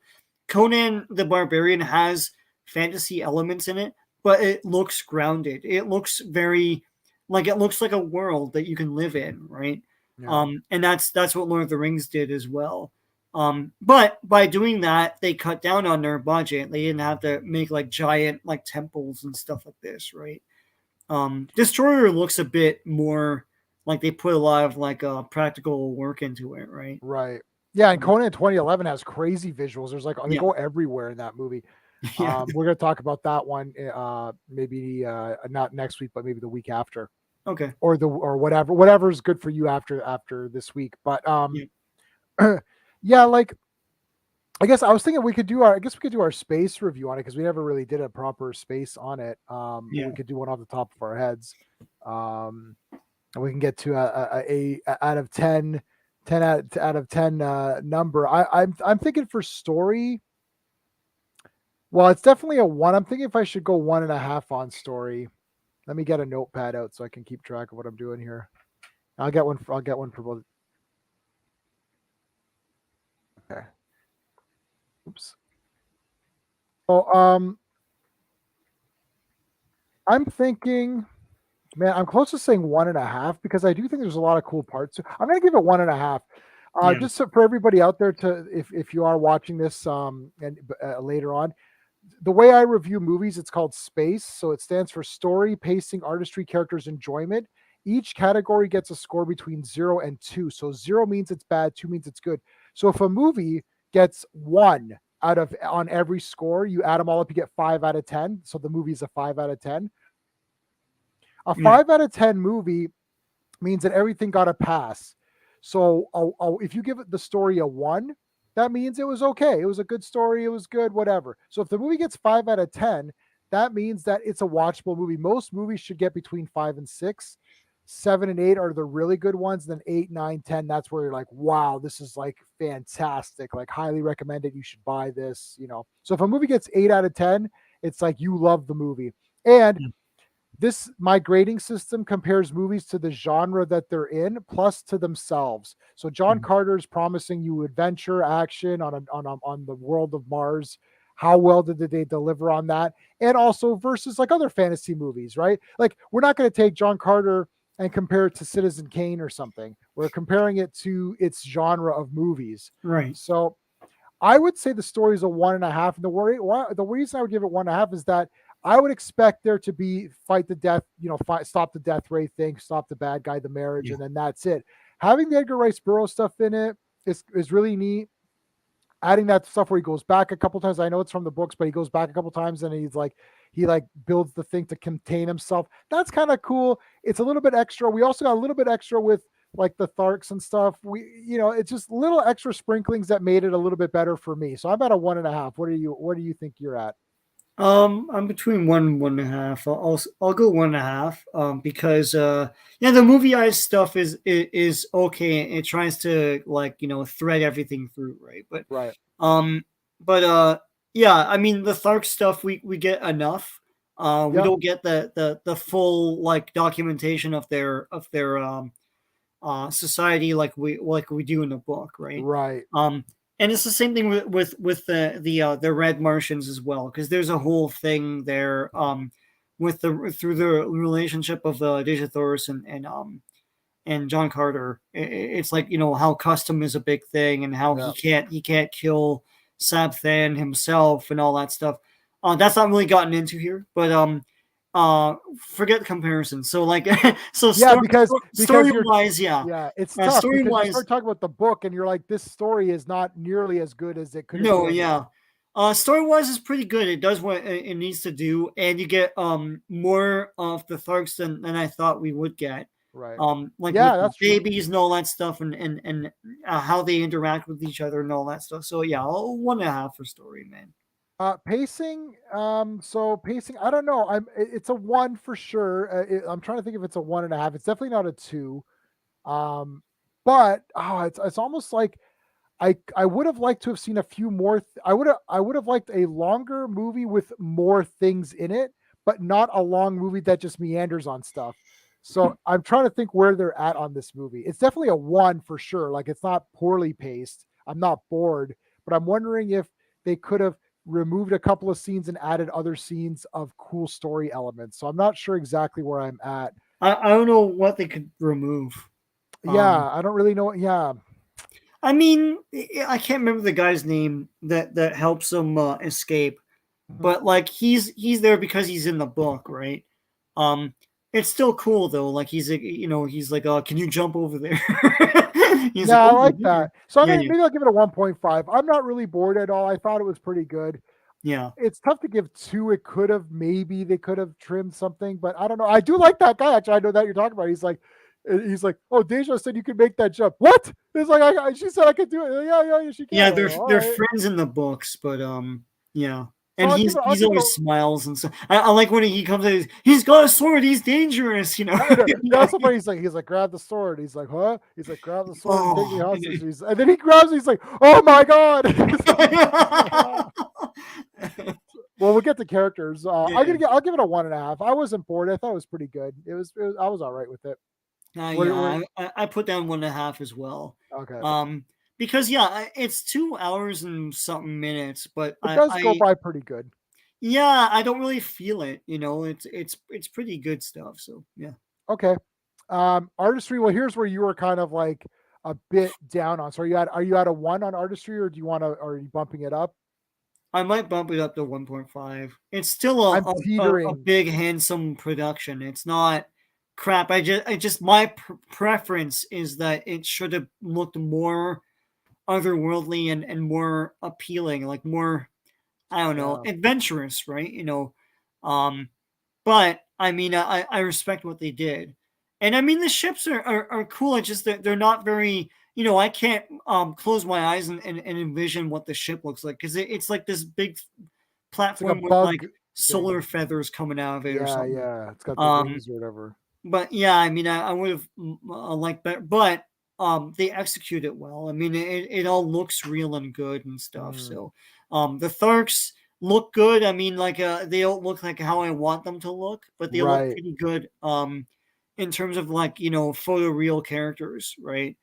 Conan the Barbarian has fantasy elements in it, but it looks grounded. It looks very like it looks like a world that you can live in, right? Yeah. And that's what Lord of the Rings did as well. But by doing that, they cut down on their budget. They didn't have to make like giant like temples and stuff like this, right? Destroyer looks a bit more like they put a lot of like practical work into it, right? Right. Yeah, and Conan 2011 has crazy visuals. There's like they go everywhere in that movie. Yeah. We're gonna talk about that one maybe not next week, but maybe the week after. Okay. Or whatever is good for you after this week. But yeah, like I guess I was thinking we could do our space review on it because we never really did a proper space on it. We could do one off the top of our heads. And we can get to a out of 10 out of 10 number. I'm thinking for story. Well, it's definitely a 1. I'm thinking if I should go 1.5 on story. Let me get a notepad out so I can keep track of what I'm doing here. I'll get one for both. Okay. Oops. So I'm thinking, man, I'm close to saying 1.5 because I do think there's a lot of cool parts. I'm gonna give it 1.5. Just for everybody out there if you are watching this and later on. The way I review movies, it's called SPACE. So it stands for story, pacing, artistry, characters, enjoyment. Each category gets a score between 0 and 2. So 0 means it's bad, 2 means it's good. So if a movie gets 1 on every score, you add them all up, you get 5 out of 10. So the movie is a 5 out of 10. A 5 out of 10 movie means that everything got a pass. So if you give it the story a 1, that means it was okay. It was a good story. It was good, whatever. So if the movie gets 5 out of 10, that means that it's a watchable movie. Most movies should get between 5 and 6. 7 and 8 are the really good ones. Then 8, 9, 10, that's where you're like, wow, this is like fantastic. Like, highly recommended. You should buy this, you know. So if a movie gets 8 out of 10, it's like you love the movie. And my grading system compares movies to the genre that they're in, plus to themselves. So John Carter is promising you adventure, action on the world of Mars. How well did they deliver on that? And also versus like other fantasy movies, right? Like, we're not going to take John Carter and compare it to Citizen Kane or something. We're comparing it to its genre of movies. Right. So I would say the story is a 1.5. And the reason I would give it 1.5 is that I would expect there to be fight the death, stop the death ray thing, stop the bad guy, the marriage, and then that's it. Having the Edgar Rice Burroughs stuff in it is really neat. Adding that stuff where he goes back a couple times. I know it's from the books, but he goes back a couple times and he builds the thing to contain himself. That's kind of cool. It's a little bit extra. We also got a little bit extra with like the Tharks and stuff. It's just little extra sprinklings that made it a little bit better for me. So I'm at a 1.5. What do you think you're at? I'm between 1.5. I'll go 1.5. Because the movie-ized stuff is okay. It tries to thread everything through, right? But right. I mean, the Thark stuff we get enough. We don't get the full documentation of their society like we do in the book, right? Right. And it's the same thing with the Red Martians as well, because there's a whole thing there through the relationship of Deja Thoris and John Carter. It's like, how custom is a big thing and how he can't kill Sabthan himself and all that stuff. That's not really gotten into here, but forget comparison. So because story wise, it's tough story because wise, you start talking about the book and you're like, this story is not nearly as good as it could. Story wise is pretty good. It does what it needs to do, and you get more of the Tharks than I thought we would get. Right. With that's babies true. and all that stuff, and how they interact with each other and all that stuff. So 1.5 for story, man. Pacing. So pacing, I don't know. It's a 1 for sure. I'm trying to think if it's a 1.5. It's definitely not a 2. But it's almost like I would have liked to have seen a few more. I would have liked a longer movie with more things in it, but not a long movie that just meanders on stuff. So I'm trying to think where they're at on this movie. It's definitely a 1 for sure. Like, it's not poorly paced. I'm not bored, but I'm wondering if they could have removed a couple of scenes and added other scenes of cool story elements. So I'm not sure exactly where I'm at. I don't know what they could remove. I don't really know. Yeah. I mean, I can't remember the guy's name that helps him escape, but he's there because he's in the book, right? It's still cool though. Like, he's like, can you jump over there? I like that. So maybe I'll give it a 1.5. I'm not really bored at all. I thought it was pretty good. Yeah. It's tough to give 2. They could have trimmed something, but I don't know. I do like that guy. Actually, I know that you're talking about. He's like, oh, Deja said you could make that jump. What? It's like, she said I could do it. Yeah, she can. Yeah, they're friends in the books, but yeah. And so he's always smiles and so I like when he comes in. He's got a sword. He's dangerous, That's so funny. He's like, grab the sword. He's like, huh? He's like, grab the sword and take me hostage. And then he grabs it. He's like, oh my god. Well, we'll get to characters. I'll give it a 1.5. I wasn't bored. I thought it was pretty good. I was all right with it. I put down 1.5 as well. Okay. Because it's 2 hours and something minutes, but it does go by pretty good. Yeah, I don't really feel it. It's pretty good stuff. So yeah. Okay. Artistry. Well, here's where you were kind of like a bit down on. So are you at a 1 on artistry, or are you bumping it up? I might bump it up to 1.5. It's still a big, handsome production. It's not crap. My preference is that it should have looked more otherworldly and more appealing, like more, I don't know, adventurous, right? But I mean, I respect what they did, and I mean the ships are cool. It's just that they're not very, I can't close my eyes and envision what the ship looks like, because it's like this big platform with like solar feathers coming out of it or something. Yeah. It's got the wings or whatever. But yeah, I mean, I would have liked better, but they execute it well. I mean, it all looks real and good and stuff. So the Tharks look good. I mean, like they don't look like how I want them to look, but they look pretty good in terms of like, you know, photoreal characters, right?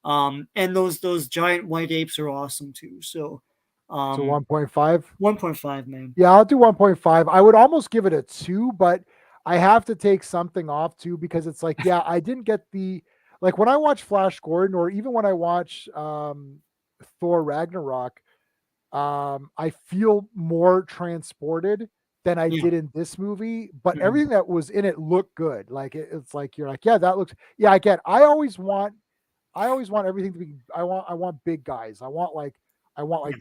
And those giant white apes are awesome too. So 1.5? 1.5, man. Yeah, I'll do 1.5. I would almost give it a 2, but I have to take something off too, because it's like, yeah, I didn't get the, like when I watch Flash Gordon, or even when I watch Thor Ragnarok, I feel more transported than I did in this movie, but everything that was in it looked good. Like it's like, you're like, yeah, that looks, yeah, I get, I always want everything to be, I want big guys. I want like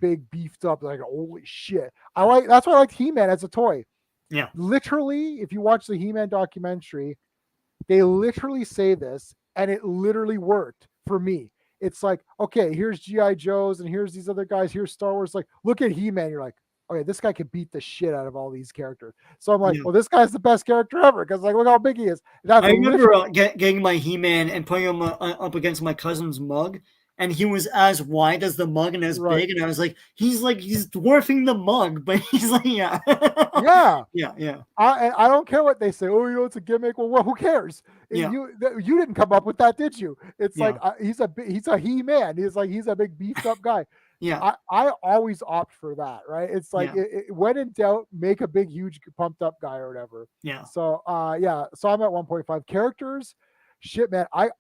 big beefed up, like, holy shit. That's why I liked He-Man as a toy. Yeah. Literally, if you watch the He-Man documentary, they literally say this, and it literally worked for me. It's like, okay, here's G.I. Joes, and here's these other guys, here's Star Wars. Like, look at He-Man. You're like, okay, this guy could beat the shit out of all these characters. So I'm like, well, this guy's the best character ever, because like, look how big he is. I remember getting my He-Man and putting him up against my cousin's mug, and he was as wide as the mug and as big, and I was like, he's dwarfing the mug, but he's like, yeah. I don't care what they say. Oh, you know, it's a gimmick. Well, who cares? You didn't come up with that, did you? It's like he's a He-Man. He's a big beefed up guy. I always opt for that, right? It's like when in doubt, make a big, huge, pumped up guy or whatever. So so I'm at 1.5. Characters, shit, man. I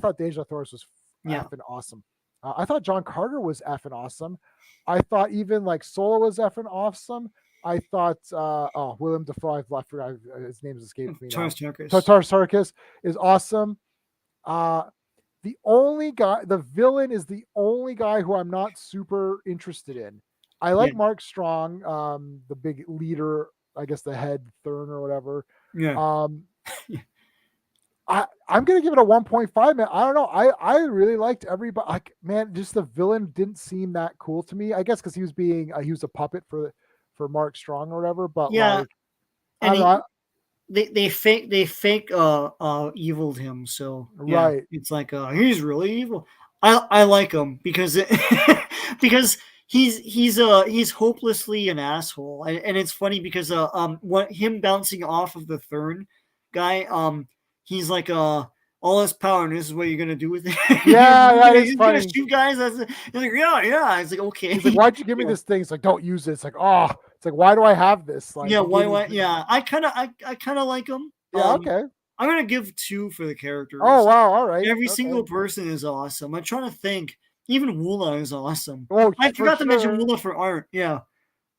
thought Deja Thoris was effing awesome. I thought John Carter was effing awesome. I thought even like Solo was effing awesome. I thought William Dafoe, I've left, his name's escaped me now. Tartar Sarkis is awesome. The only guy, the villain, is the only guy who I'm not super interested in. I like Mark Strong, the big leader, I guess the head Thurn or whatever. I'm gonna give it a 1.5, man. I don't know. I really liked everybody. Like, man, just the villain didn't seem that cool to me. I guess because he was a puppet for Mark Strong or whatever. But like, I don't know. They fake eviled him, so it's like he's really evil. I like him because because he's hopelessly an asshole, and it's funny because what him bouncing off of the Thurn guy, he's like all this power, and this is what you're gonna do with it. It's funny. Gonna shoot guys. He's like, It's like, okay. He's like, why'd you give me this thing? It's like, don't use it. It's like, oh. It's like, why do I have this? Like, why? Yeah, I kind of like him. Okay. I'm gonna give 2 for the characters. Oh wow, all right. Every single person is awesome. I'm trying to think. Even Woola is awesome. Oh, I forgot to mention Woola for art. Yeah.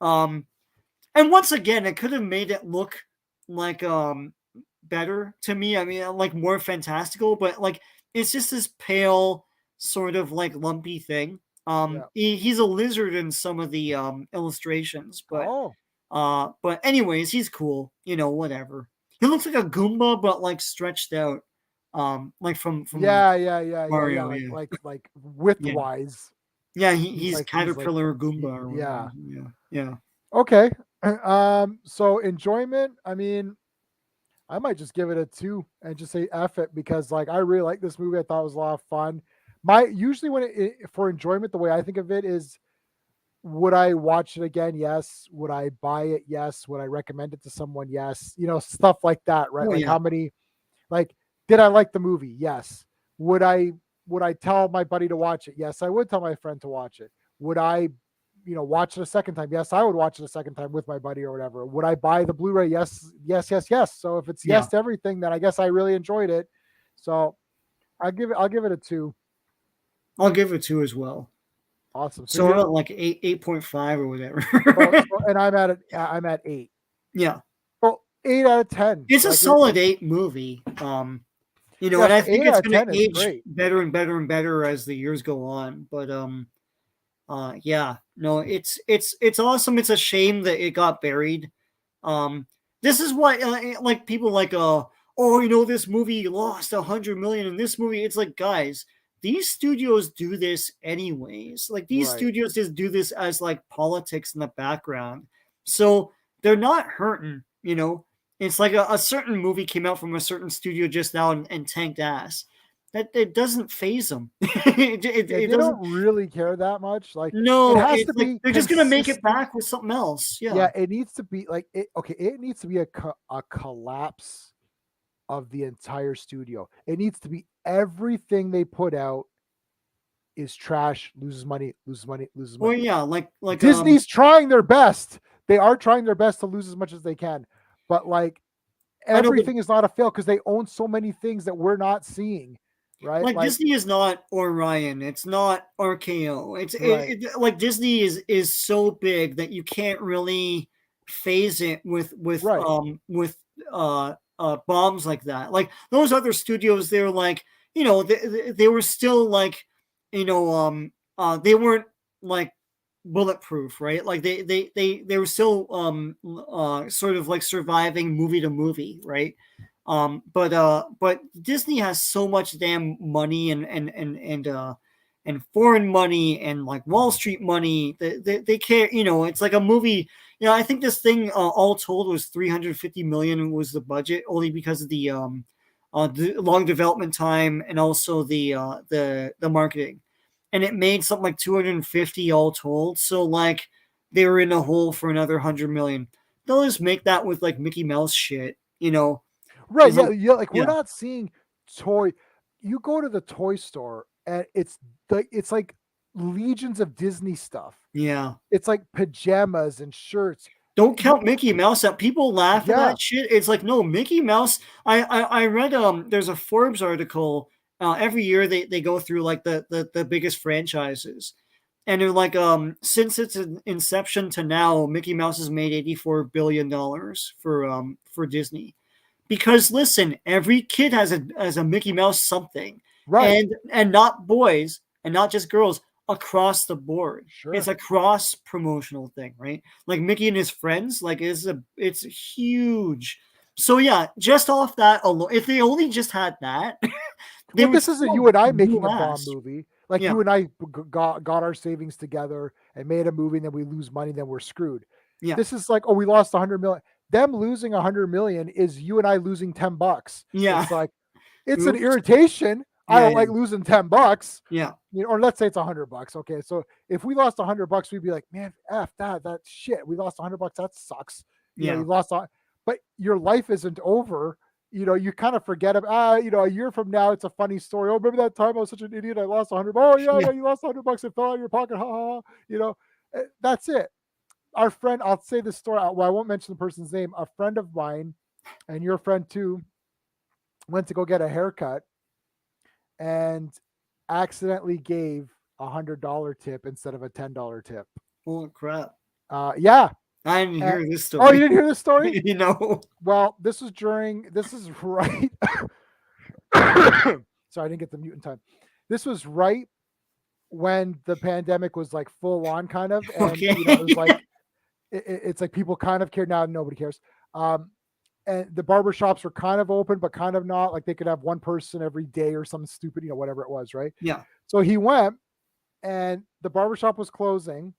And once again, it could have made it look like better to me. I mean, like more fantastical, but like it's just this pale, sort of like lumpy thing. He's a lizard in some of the illustrations, but anyways, he's cool. You know, whatever. He looks like a Goomba, but like stretched out, like from Mario, like width-wise. Yeah, he's like, Caterpillar like, Goomba. Or yeah. Okay. So enjoyment. I mean, I might just give it a 2 and just say F it, because like I really like this movie. I thought it was a lot of fun. Usually when for enjoyment, the way I think of it is, would I watch it again? Yes. Would I buy it? Yes. Would I recommend it to someone? Yes. You know, stuff like that, right? How many, like, did I like the movie? Yes. Would I tell my buddy to watch it? Yes, I would tell my friend to watch it. Would I, watch it a second time? Yes, I would watch it a second time with my buddy or whatever. Would I buy the Blu-ray? Yes. So if it's yes to everything, then I guess I really enjoyed it. So I'll give it a 2. I'll give it 2 as well. Awesome. So we're at like 8.5 or whatever. And I'm at 8. Yeah. Well, 8 out of 10. It's a solid 8 movie. And I think it's going to age better and better and better as the years go on. But it's awesome. It's a shame that it got buried. This is why like people like this movie lost 100 million in this movie. It's like, guys, these studios do this anyways. Like these studios just do this as like politics in the background. So they're not hurting, you know. It's like a certain movie came out from a certain studio just now and tanked ass. That it doesn't phase them. Yeah, It they doesn't. don't really care that much. Like it No, has it's to like be they're just gonna make it consistent. back with something else. Yeah. Yeah, it needs to be like it. Okay, it needs to be a collapse of the entire studio. It needs to be everything they put out is trash, loses money, loses money, loses Well, money. yeah, like Disney's trying their best. They are trying their best to lose as much as they can, but like I know, but everything is not a fail because they own so many things that we're not seeing, right? like Like Disney is not Orion. It's not RKO. right, Like Disney is so big that you can't really phase it right, bombs like that. Like those other studios, they're like, you know, they were still like, you know, they weren't like bulletproof, right? Like they were still sort of like surviving movie to movie, right? But Disney has so much damn money and foreign money and like Wall Street money that they can't, you know, it's like a movie. You know, I think this thing all told was 350 million was the budget, only because of the long development time and also the marketing, and it made something like 250 all told. So like they were in a hole for another 100 million. They'll just make that with like Mickey Mouse shit, you know. right. It's Yeah, like, yeah. Like we're yeah, not seeing toy. You go to the toy store and it's like legions of Disney stuff. yeah. It's like pajamas and shirts. Don't You count Mickey Mouse out. People laugh at yeah, that shit. It's like, no, Mickey Mouse. I read there's a Forbes article. Every year they go through like the biggest franchises. And they're like, since its inception to now, Mickey Mouse has made $84 billion for Disney. Because listen, every kid has a Mickey Mouse something, right. and not boys and not just girls, across the board. It's Sure. a cross promotional thing, right? Like Mickey and his friends, like it's huge. So yeah, just off that alone, if they only just had that, they Well, would this isn't still you and I making a rule bomb ass. movie. Like Yeah, you and I got our savings together and made a movie, and then we lose money, then we're screwed. yeah, This is like, oh, we lost 100 million. Them losing 100 million is you and I losing $10. yeah. It's like it's an Oops. irritation. I Yeah, don't yeah, like losing $10. yeah, You know, or let's say it's $100. Okay, so if we lost $100, we'd be like, man, f that shit. We lost $100. That sucks. You know, yeah, you lost, but your life isn't over. You know, you kind of forget about, you know, a year from now, it's a funny story. Oh, remember that time I was such an idiot? I lost 100. Oh, yeah, yeah. yeah, you lost $100. It fell out of your pocket. Ha, ha, ha. You know, that's it. Our friend, I'll say this story. Well, I won't mention the person's name. A friend of mine, and your friend too, went to go get a haircut and accidentally gave $100 tip instead of a $10 tip. Holy crap! Yeah. I didn't hear this Oh, you story. didn't hear this story? You know. Well, this is right. Sorry, I didn't get the mute in time. This was right when the pandemic was like full on kind of, and Okay. you know, it was like, it's like people kind of care now, nobody cares. And the barber shops were kind of open, but kind of not. Like they could have one person every day or something stupid, you know, whatever it was, right? Yeah. So he went, and the barber shop was closing.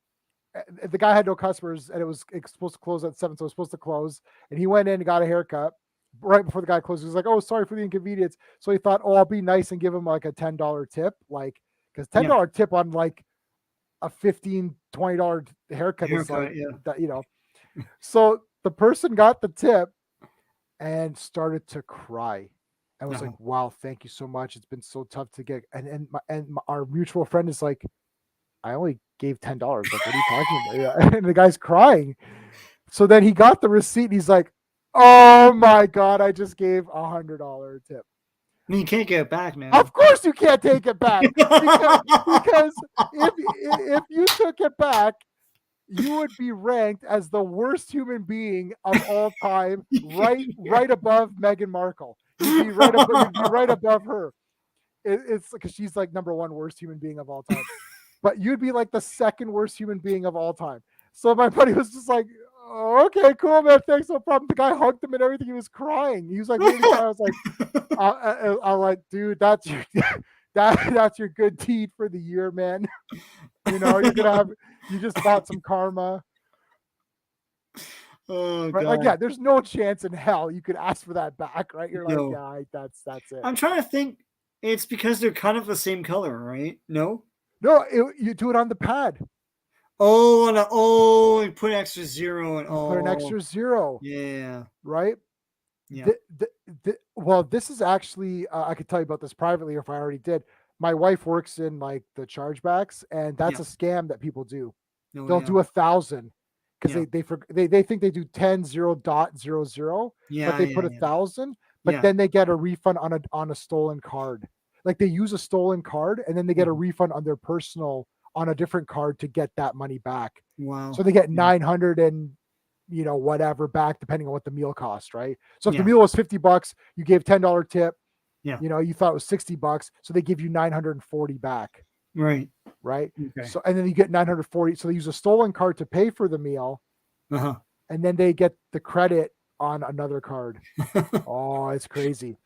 The guy had no customers, and it was supposed to close at 7, so it was supposed to close. And he went in and got a haircut right before the guy closed. He was like, "Oh, sorry for the inconvenience." So he thought, "Oh, I'll be nice and give him like a $10 tip, like because $10 tip on like a $15-$20 haircut is like Yeah. that, you know." So the person got the tip and started to cry. And was like, "Wow, thank you so much. It's been so tough to get." Our mutual friend is like, "I only gave $10. Like, what are you talking about?" Yeah. And the guy's crying. So then he got the receipt. And he's like, "Oh my god, I just gave $100 tip." I mean, you can't get it back, man. Of course, you can't take it back because if you took it back, you would be ranked as the worst human being of all time, right above Meghan Markle. You'd be right above her. It's because she's like number one worst human being of all time. But you'd be like the second worst human being of all time. So my buddy was just like, "Oh, okay, cool, man, thanks, no problem." The guy hugged him and everything. He was crying. He was like, really crying. I was like, I'm like, dude, that's your that's your good deed for the year, man. You know, you just bought some karma. Oh Right? god. Like, yeah, there's no chance in hell you could ask for that back, right? You're like, No. yeah, that's it. I'm trying to think. It's because they're kind of the same color, right? No. No, you do it on the pad. Oh, and put an extra zero and You put an extra zero, yeah, right? yeah, Well, this is actually I could tell you about this privately if I already did. My wife works in like the chargebacks, and that's yeah. a scam that people do. No, They'll yeah, do 1,000 because yeah, they think they do 10.0.00, but yeah, they yeah, put 1,000, but yeah, then they get a refund on a stolen card. Like they use a stolen card, and then they get a yeah. refund on their personal on a different card to get that money back. So Wow. they get Yeah, 900 and whatever back depending on what the meal cost, right? So if the yeah, meal was $50, you gave $10 tip, yeah. you thought it was $60, so they give you 940 back, Right. right? Okay. So and then you get 940. So they use a stolen card to pay for the meal, Uh and then they get the credit on another card. huh. Oh, it's crazy.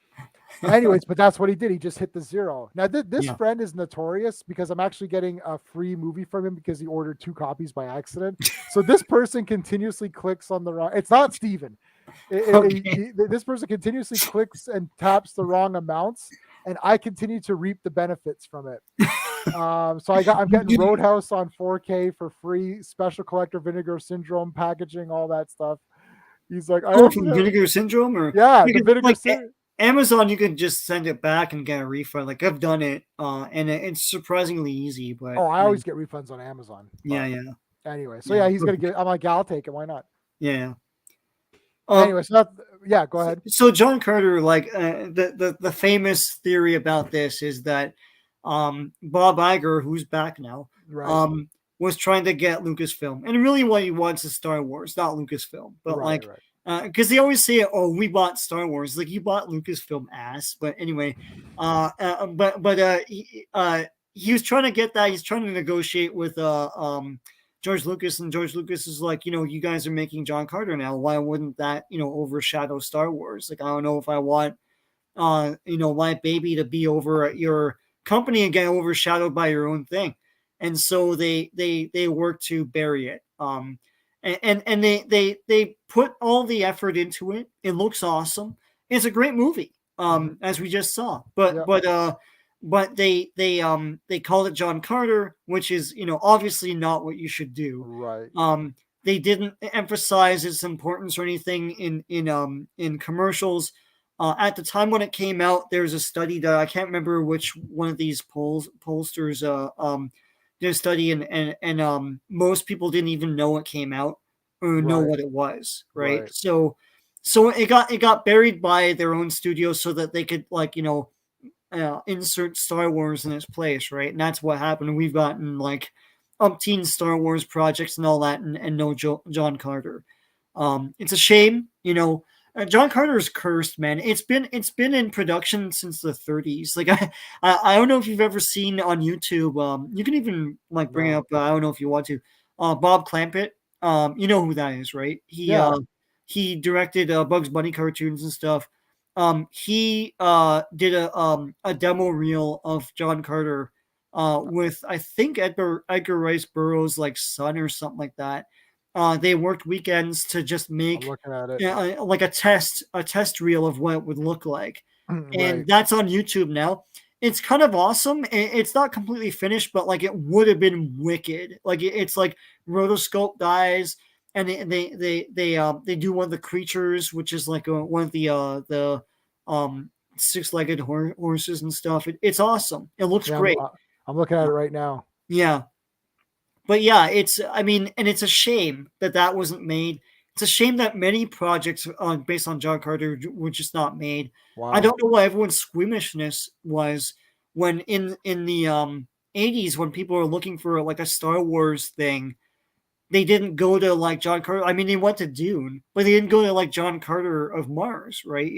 Anyways, but that's what he did. He just hit the zero. Now, this Yeah. friend is notorious because I'm actually getting a free movie from him because he ordered 2 copies by accident. So this person continuously clicks on the wrong. It's not Steven. Okay. This person continuously clicks and taps the wrong amounts, and I continue to reap the benefits from it. So I'm getting Roadhouse on 4K for free, special collector Vinegar Syndrome packaging, all that stuff. He's like, I Oh, have from to, Vinegar Syndrome, or yeah, you the can Vinegar like Syndrome. Amazon. You can just send it back and get a refund. Like I've done it, and it's surprisingly easy. But Oh, I always get refunds on Amazon. yeah, But yeah, anyway, so yeah, yeah, he's gonna get. I'm like, yeah, I'll take it. Why not? yeah. Anyway, so yeah, go ahead. So John Carter, like the famous theory about this is that Bob Iger, who's back now, Right, was trying to get Lucasfilm, and really what he wants is Star Wars, not Lucasfilm, but right, like right. because they always say, "Oh, we bought Star Wars," like you bought Lucasfilm ass. But anyway, he was trying to get that. He's trying to negotiate with George Lucas, and George Lucas is like, you guys are making John Carter now. Why wouldn't that, overshadow Star Wars? Like, I don't know if I want, my baby to be over at your company and get overshadowed by your own thing. And so they work to bury it. And they put all the effort into it. It looks awesome. It's a great movie. As we just saw. Yeah, But they called it John Carter, which is obviously not what you should do. right. They didn't emphasize its importance or anything in commercials. At the time when it came out, there's a study that I can't remember which one of these pollsters did a study, and most people didn't even know it came out or know Right, what it was, right? right. So it got buried by their own studio so that they could insert Star Wars in its place, right? And that's what happened. We've gotten like umpteen Star Wars projects and all that, and no John Carter. It's a shame, John Carter is cursed, man. It's been in production since the 30s. Like I don't know if you've ever seen on YouTube. You can even like bring it No. up. I don't know if you want to. Bob Clampett. You know who that is, right? Yeah. He directed Bugs Bunny cartoons and stuff. He did a demo reel of John Carter with I think Edgar Rice Burroughs' like son or something like that. They worked weekends to just I'm make looking at it. like a test reel of what it would look like, and Right. that's on YouTube now. It's kind of awesome. It's not completely finished, but like it would have been wicked. Like it's like rotoscope dies, and they do one of the creatures, which is like one of the six-legged horses and stuff. It's awesome. It looks Yeah, great. I'm looking at it right now. Yeah, but yeah, and it's a shame that wasn't made. It's a shame that many projects based on John Carter were just not made. I Wow. don't know what everyone's squeamishness was when in the 80s when people were looking for like a Star Wars thing. They didn't go to like John Carter. I mean, they went to Dune, but they didn't go to like John Carter of Mars, right?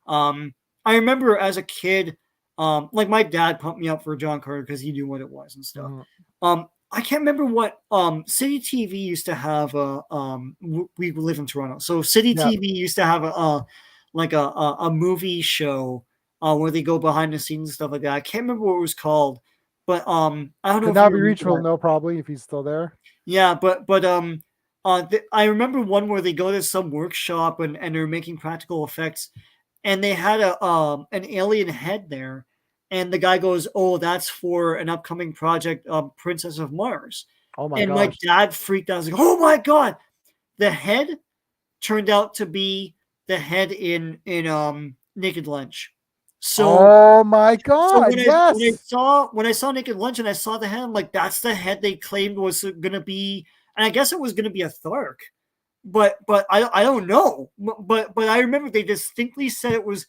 I remember as a kid, like my dad pumped me up for John Carter because he knew what it was and stuff. Mhm. I can't remember what City TV used to have we live in Toronto. So City Yeah. TV used to have a movie show where they go behind the scenes and stuff like that. I can't remember what it was called, but I don't know Could if you not be remember reached. Will that. know probably if he's still there. Yeah, but I remember one where they go to some workshop and they're making practical effects, and they had an alien head there, and the guy goes, "Oh, that's for an upcoming project, Princess of Mars." Oh my And my gosh. dad freaked out. I was like, "Oh my god!" The head turned out to be the head in Naked Lunch. So Oh my so god. Yes. when I saw Naked Lunch and I saw the head, I'm like, that's the head they claimed was gonna be, and I guess it was gonna be a Thark, but I don't know. But I remember they distinctly said it was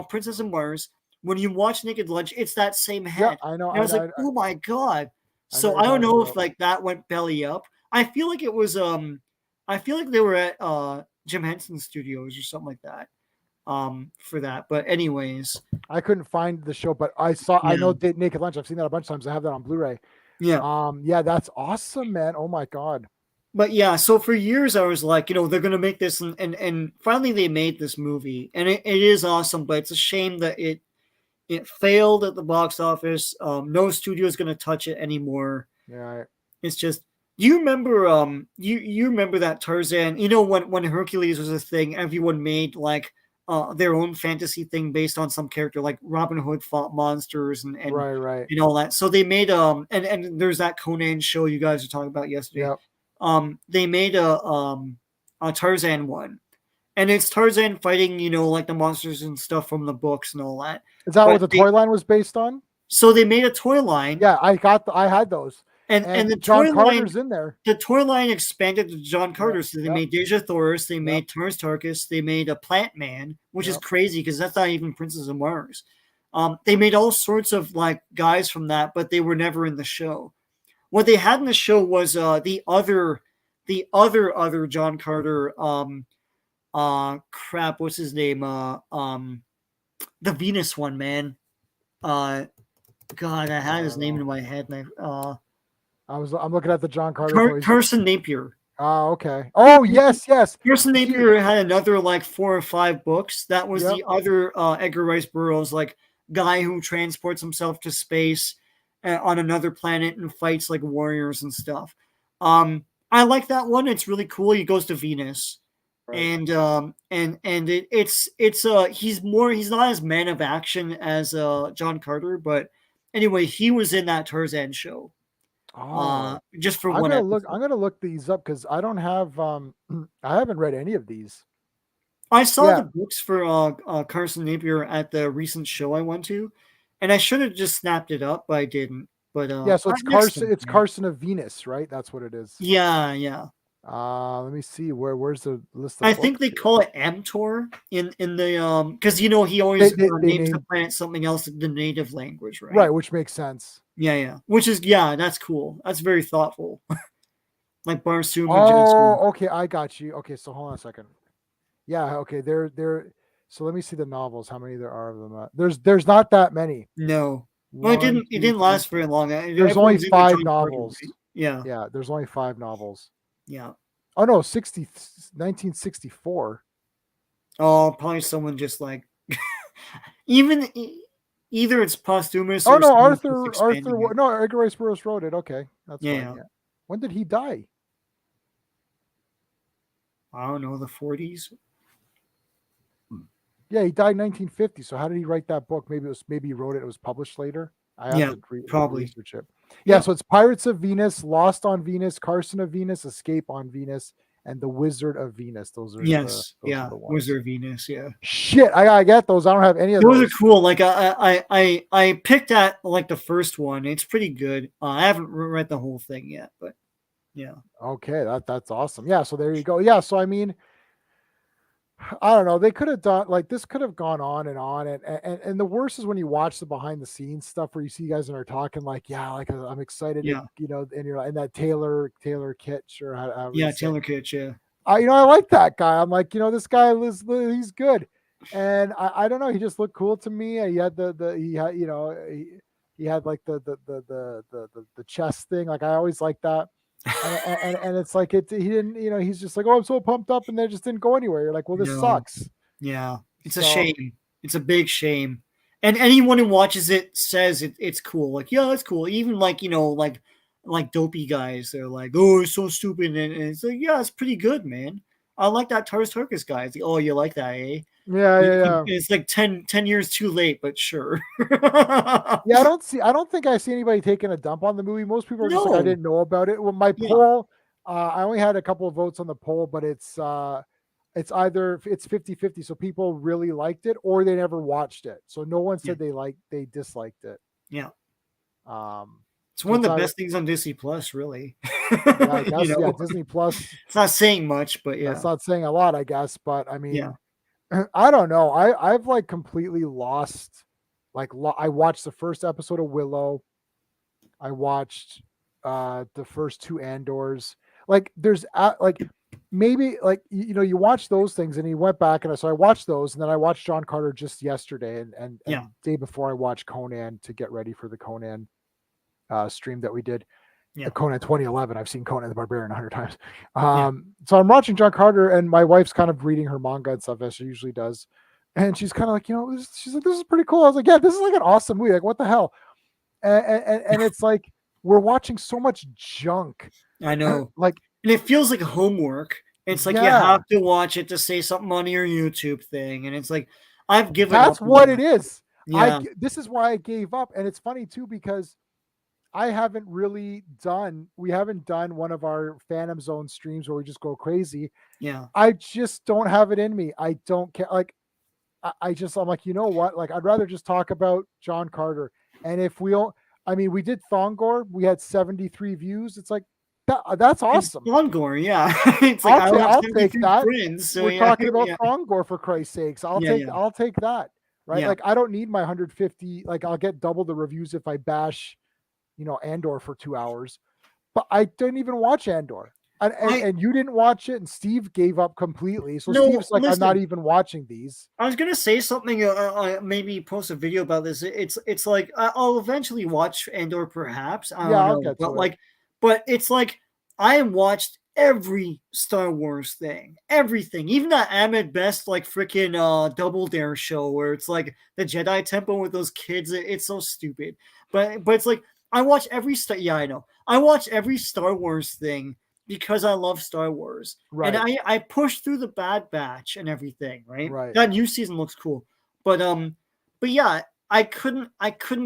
Princess of Mars. When you watch Naked Lunch, it's that same Yeah, head. I know. And I was like, oh my god. I know what So you're I don't talking know if about. like that went belly up. I feel like it was I feel like they were at Jim Henson Studios or something like that for that. But anyways, I couldn't find the show, but I saw. I yeah. know Naked Lunch. I've seen that a bunch of times. I have that on Blu-ray. Yeah. Yeah, that's awesome, man. Oh my god. But yeah, so for years I was like, they're gonna make this, and finally they made this movie, and it is awesome. But it's a shame that it failed at the box office. No studio is gonna touch it anymore. Yeah. It's just, you remember you remember that Tarzan? When Hercules was a thing, everyone made like their own fantasy thing based on some character, like Robin Hood fought monsters Right. and all that. So they made and there's that Conan show you guys were talking about yesterday. Yep. They made a Tarzan one, and it's Tarzan fighting, like the monsters and stuff from the books and all that. Is that what But the toy line was based on? so they made a toy line. Yeah, I had those. And the John toy Carter's line, in there. the toy line expanded to John Carter. So they made Deja Thoris, they made Tars Tarkus, they made a Plant Man, which is crazy because that's not even Princess of Mars. They made all sorts of like guys from that, but they were never in the show. What they had in the show was the other John Carter. Crap, what's his name? The Venus one, man. God, I had his name in my head, and I'm looking at the John Carter. Carson Napier. Oh, okay. Oh, yes. Carson Napier had another like 4 or 5 books. That was the other Edgar Rice Burroughs like guy who transports himself to space on another planet and fights like warriors and stuff. I like that one. It's really cool. He goes to Venus. Right. And he's not as man of action as John Carter, but anyway, he was in that Tarzan show. Just for one episode. I'm gonna look these up because I don't have I haven't read any of these. I saw the books for Carson Napier at the recent show I went to, and I should have just snapped it up, but I didn't. But so it's Carson. It's Carson of Venus, right? That's what it is. Yeah. Let me see where's the list of I think they call it Amtor in the because he always names the planet something else in the native language, right? Right, which makes sense. Yeah. Which is that's cool. That's very thoughtful. Like Barsoom. Oh, okay, I got you. Okay, so hold on a second. Yeah, okay, they're so let me see the novels. How many there are of them? There's not that many. No. Well, it didn't last very long. There's only 5 novels. Right? Yeah. Yeah, there's only 5 novels. Yeah. Oh no, 1964. Oh, probably someone just like either it's posthumous. Oh no, Arthur. No, Edgar Rice Burroughs wrote it. Okay, that's fine. Yeah. When did he die? I don't know, the 40s. Yeah, he died in 1950. So how did he write that book? Maybe he wrote it. It was published later. I have to probably research it. Yeah, so it's Pirates of Venus, Lost on Venus, Carson of Venus, Escape on Venus, and The Wizard of Venus. Those are the ones. Wizard of Venus. Yeah. Shit, I gotta get those. I don't have any of those. Those are cool. Like I picked at like the first one. It's pretty good. I haven't read the whole thing yet, but yeah. Okay, that's awesome. Yeah, so there you go. Yeah, so I mean, I don't know. They could have done like this. Could have gone on, and the worst is when you watch the behind the scenes stuff where you see you guys and are talking like, I'm excited. Yeah. And you're like, and that Taylor Kitsch or how Taylor Kitsch. Yeah. I like that guy. I'm like, this guy he's good, and I don't know. He just looked cool to me. He had he had like the chest thing. Like I always like that. and it's like he didn't, he's just like, oh, I'm so pumped up, and they just didn't go anywhere. You're like, well, this sucks. Yeah, it's a shame. It's a big shame. And anyone who watches it says it's cool. Like, yeah, it's cool. Even like like dopey guys. They're like, oh, it's so stupid, and it's like, yeah, it's pretty good, man. I like that Tars Tarkus guy. It's like, oh, you like that, eh? Yeah. It's like 10 years too late, but sure. Yeah, I don't think I see anybody taking a dump on the movie. Most people are just like, I No. didn't know about it. Well, my Yeah. poll, I only had a couple of votes on the poll, but it's either it's 50-50. So people really liked it or they never watched it. So no one said they disliked it. Yeah. It's So one of the either, best things on Disney Plus, really. yeah, I guess, yeah, Disney Plus. It's not saying much, but yeah. That's not saying a lot, I guess. But I mean, Yeah. I don't know. I've like completely lost. Like I watched the first episode of Willow. I watched the first two Andors. Like there's like maybe like you watch those things and you went back and so I watched those and then I watched John Carter just yesterday and day before I watched Conan to get ready for the Conan stream that we did. Yeah. Conan 2011. I've seen Conan the Barbarian 100 times. So I'm watching John Carter and my wife's kind of reading her manga and stuff as she usually does. And she's kind of like, she's like, this is pretty cool. I was like, yeah, this is like an awesome movie. Like, what the hell? And it's like, we're watching so much junk. I know. Like, and it feels like homework. It's like you have to watch it to say something on your YouTube thing. And it's like, I've given up. That's what it is. Yeah. This is why I gave up. And it's funny too, because we haven't done one of our Phantom Zone streams where we just go crazy. Yeah. I just don't have it in me. I don't care. Like, I'm like, you know what? Like, I'd rather just talk about John Carter. And if we did Thongor, we had 73 views. It's like, that's awesome. It's Thongor, yeah. It's like, I'll take that. Friends, so we're talking about Thongor, for Christ's sakes. I'll take that. Right. Yeah. Like, I don't need my 150. Like, I'll get double the reviews if I bash, Andor for 2 hours. But I didn't even watch Andor. And you didn't watch it, and Steve gave up completely. So Steve's like, listen, I'm not even watching these. I was gonna say something. Maybe post a video about this. It's like I'll eventually watch Andor, perhaps. I'll get to it. But it's like I watched every Star Wars thing, everything, even that Ahmed Best like freaking Double Dare show where it's like the Jedi Temple with those kids. It's so stupid. But it's like I watch every I watch every Star Wars thing. Because I love Star Wars, right? And I pushed through the Bad Batch and everything, right? Right. That new season looks cool, but yeah, I couldn't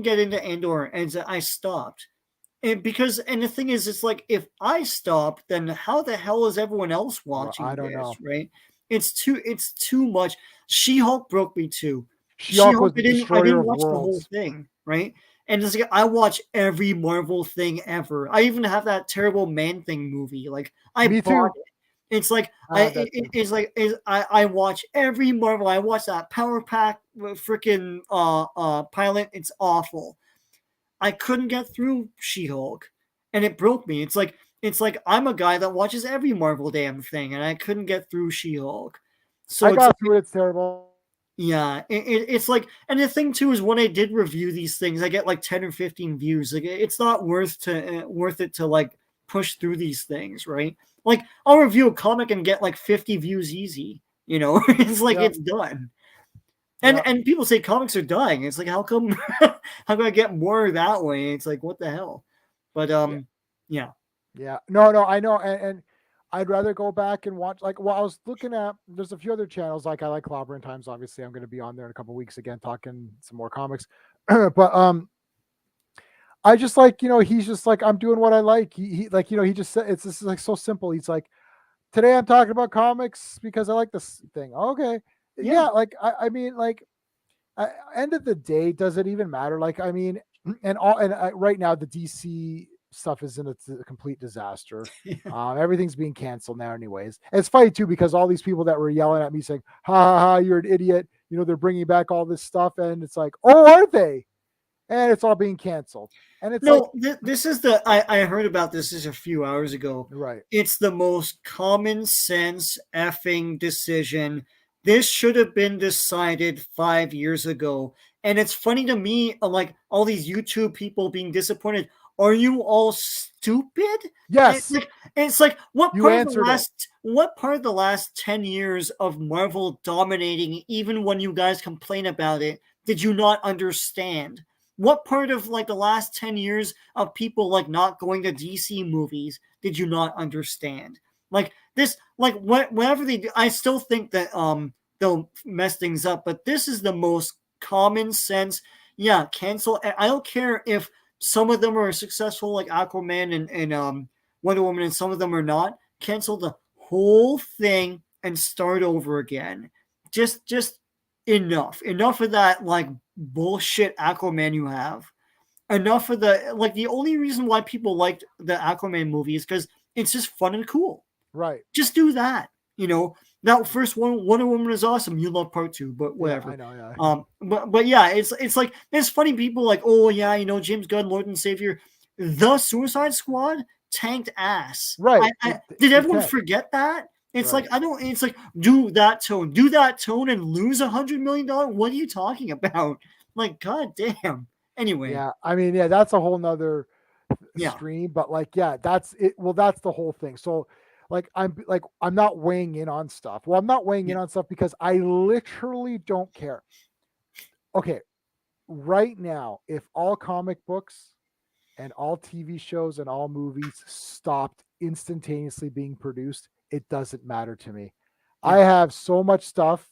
get into Andor, and I stopped. And the thing is, it's like if I stop, then how the hell is everyone else watching? I don't know. Right? It's too much. She-Hulk broke me too. She-Hulk was I didn't watch the whole thing, right? And it's like I watch every Marvel thing ever. I even have that terrible Man-Thing movie. Like I bought it. It's like I watch every Marvel. I watch that Power Pack freaking pilot. It's awful. I couldn't get through She-Hulk, and it broke me. It's like I'm a guy that watches every Marvel damn thing, and I couldn't get through She-Hulk. So I got through it. It's terrible. Yeah, it's like, and the thing too is when I did review these things, I get like 10 or 15 views. Like it's not worth it to like push through these things, right? Like I'll review a comic and get like 50 views easy. It's like it's done. And people say comics are dying. It's like how come I get more that way? It's like what the hell? But yeah. No, I know, and I'd rather go back and watch, I was looking at, there's a few other channels, like I like Clobberin Times, obviously I'm going to be on there in a couple of weeks again, talking some more comics. But I just like, he's just like, I'm doing what I like. He like, he just said, it's just like so simple. He's like, today I'm talking about comics because I like this thing. Okay. Yeah. Like, I mean, like, end of the day, does it even matter? Like, I mean, right now the DC stuff is in a complete disaster. Everything's being canceled now anyways. And it's funny too, because all these people that were yelling at me saying, ha ha ha, you're an idiot, they're bringing back all this stuff, and it's like, oh, are they? And it's all being canceled. And it's this is I heard about this a few hours ago. Right. It's the most common sense effing decision. This should have been decided 5 years ago. And it's funny to me, like all these YouTube people being disappointed. Are you all stupid? Yes. It's like what part of the last 10 years of Marvel dominating, even when you guys complain about it, did you not understand? what part of like the last 10 years of people like not going to DC movies did you not understand? Like this, like whenever they do, I still think that they'll mess things up, but this is the most common sense. Yeah, cancel. I don't care if some of them are successful, like Aquaman and Wonder Woman, and some of them are not. Cancel the whole thing and start over again. Just enough of that like bullshit Aquaman you have. Enough of the like. The only reason why people liked the Aquaman movie is because it's just fun and cool. Right. Just do that. You know, that first one, Wonder Woman is awesome. You love part 2, but whatever. Yeah, I know, yeah. But yeah, it's like there's funny people like, oh yeah, you know, James Gunn, Lord and Savior. The Suicide Squad tanked ass. Right. Did everyone forget that? It's right. like, I don't, it's like, do that tone and lose $100 million. What are you talking about? Like, god damn. Anyway. Yeah, I mean, yeah, that's a whole nother stream, but like, yeah, that's it. Well, that's the whole thing. So I'm not weighing in on stuff. Well, I'm not weighing in on stuff because I literally don't care. Okay, right now, if all comic books and all TV shows and all movies stopped instantaneously being produced, it doesn't matter to me. I have so much stuff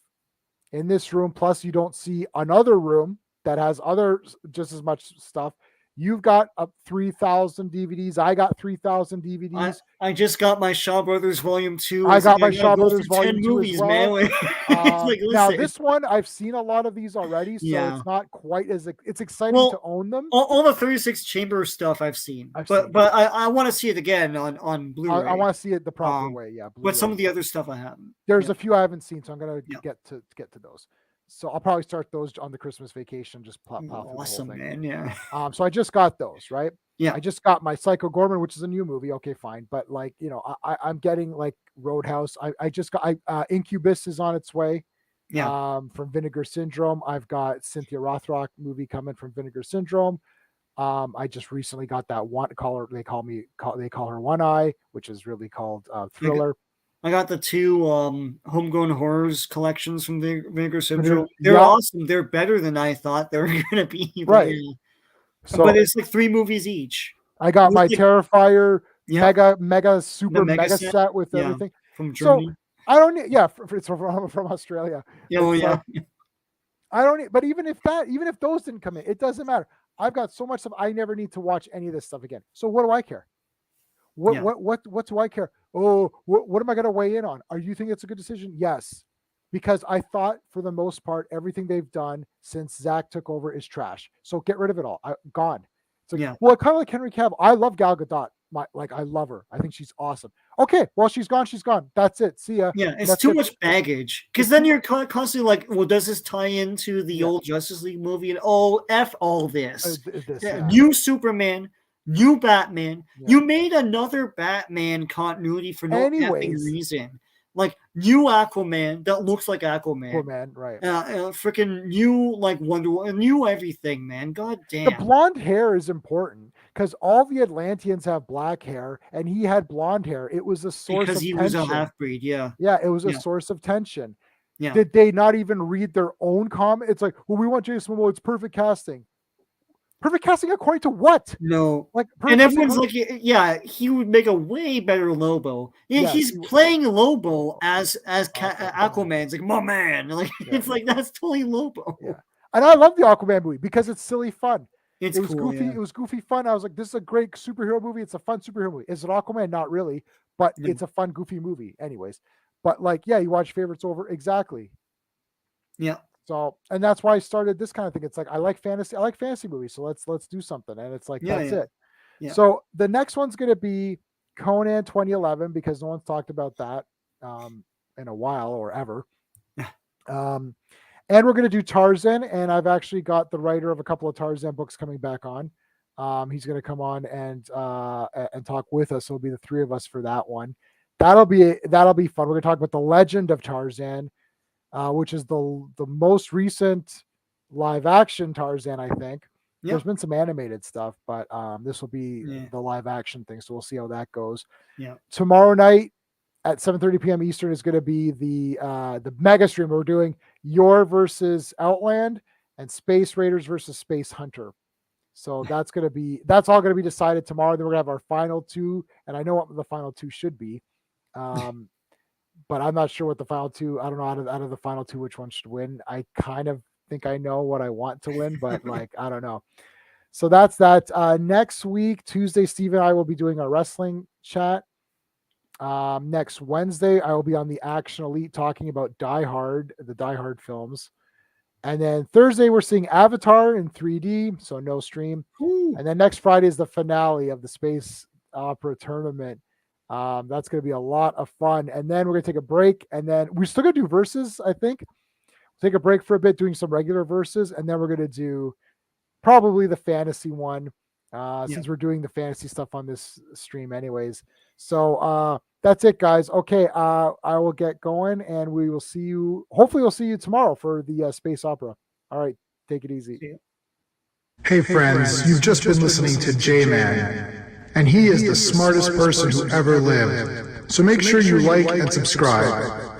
in this room, plus you don't see another room that has other just as much stuff. You've got 3,000 DVDs. I got 3,000 DVDs. I just got my Shaw Brothers Volume 2. I got my Shaw Brothers Volume 2 movies, as well. Man. Like, now this one, I've seen a lot of these already, so it's not quite as it's exciting to own them. All the 36 Chamber stuff I've seen, but I want to see it again on Blu-ray. I want to see it the proper way, yeah. But some of the other stuff I haven't. There's a few I haven't seen, so I'm gonna get to those. So I'll probably start those on the Christmas vacation. Just pop awesome, through the whole thing. Man. Yeah. So I just got those, right? Yeah. I just got my Psycho Gorman, which is a new movie. Okay, fine. But like, you know, I'm getting like Roadhouse. I just got Incubus is on its way. Yeah. From Vinegar Syndrome. I've got Cynthia Rothrock movie coming from Vinegar Syndrome. I just recently got that one they call her One Eye, which is really called Thriller. I got the 2 Homegrown Horrors collections from Vinegar Syndrome. They're awesome. They're better than I thought they were going to be. Right. But it's like 3 movies each. I got my Terrifier mega set with everything from Germany. So I don't need, it's from Australia. I don't need, but even if those didn't come in, it doesn't matter. I've got so much stuff. I never need to watch any of this stuff again. So what do I care? What do I care? Oh, what am I going to weigh in on? Are you think it's a good decision? Yes, because I thought for the most part everything they've done since Zach took over is trash. So get rid of it all. Gone. It's like, well, kind of like Henry Cavill. I love Gal Gadot. I love her. I think she's awesome. Okay, well, she's gone. She's gone. That's it. See ya. Yeah, it's too much baggage. Because then you're constantly like, well, does this tie into the old Justice League movie? And F all this. New Superman. New Batman. You made another Batman continuity for no reason. Like new Aquaman that looks like Aquaman. Right. Freaking new like Wonder Woman, new everything, man. God damn. The blonde hair is important because all the Atlanteans have black hair and he had blonde hair. It was a source of tension. Because he was a half-breed, Yeah, it was a source of tension. Yeah. Did they not even read their own comment? It's like, well, we want Jason Momoa. It's perfect casting. Perfect casting according to what? No. And everyone's like, he would make a way better Lobo. He's playing Lobo as Aquaman. It's like, my man. Like it's like that's totally Lobo. Yeah. And I love the Aquaman movie because it's silly fun. It was cool, goofy. Yeah. It was goofy fun. I was like, this is a great superhero movie. It's a fun superhero movie. Is it Aquaman? Not really, but it's a fun, goofy movie anyways. But like, you watch favorites over. Exactly. Yeah. So, and that's why I started this kind of thing. It's like, I like fantasy movies. So let's do something. And it's like, that's it. Yeah. So the next one's going to be Conan 2011, because no one's talked about that in a while or ever. And we're going to do Tarzan. And I've actually got the writer of a couple of Tarzan books coming back on. He's going to come on and talk with us. So it'll be the 3 of us for that one. That'll be fun. We're going to talk about the Legend of Tarzan. Which is the most recent live action Tarzan, I think. Yep. There's been some animated stuff, but this will be the live action thing. So we'll see how that goes. Yeah. Tomorrow night at 7:30 p.m. Eastern is going to be the mega stream. We're doing Yor versus Outland and Space Raiders versus Space Hunter. So that's all gonna be decided tomorrow. Then we're gonna have our final two, and I know what the final two should be. But I'm not sure what the final two. I don't know out of the final two which one should win. I kind of think I know what I want to win, but like I don't know. So that's that. Next week, Tuesday, Steve and I will be doing our wrestling chat. Next Wednesday, I will be on the Action Elite talking about Die Hard, the Die Hard films. And then Thursday, we're seeing Avatar in 3D, so no stream. Ooh. And then next Friday is the finale of the Space Opera Tournament. That's going to be a lot of fun. And then we're going to take a break. And then we're still going to do verses, I think. Take a break for a bit, doing some regular verses. And then we're going to do probably the fantasy one, since we're doing the fantasy stuff on this stream anyways. So that's it, guys. Okay, I will get going, and we will see you. Hopefully, we'll see you tomorrow for the space opera. All right, take it easy. Hey friends, you've just been listening to J-Man, and he is the smartest person who ever lived. So make sure you like and subscribe.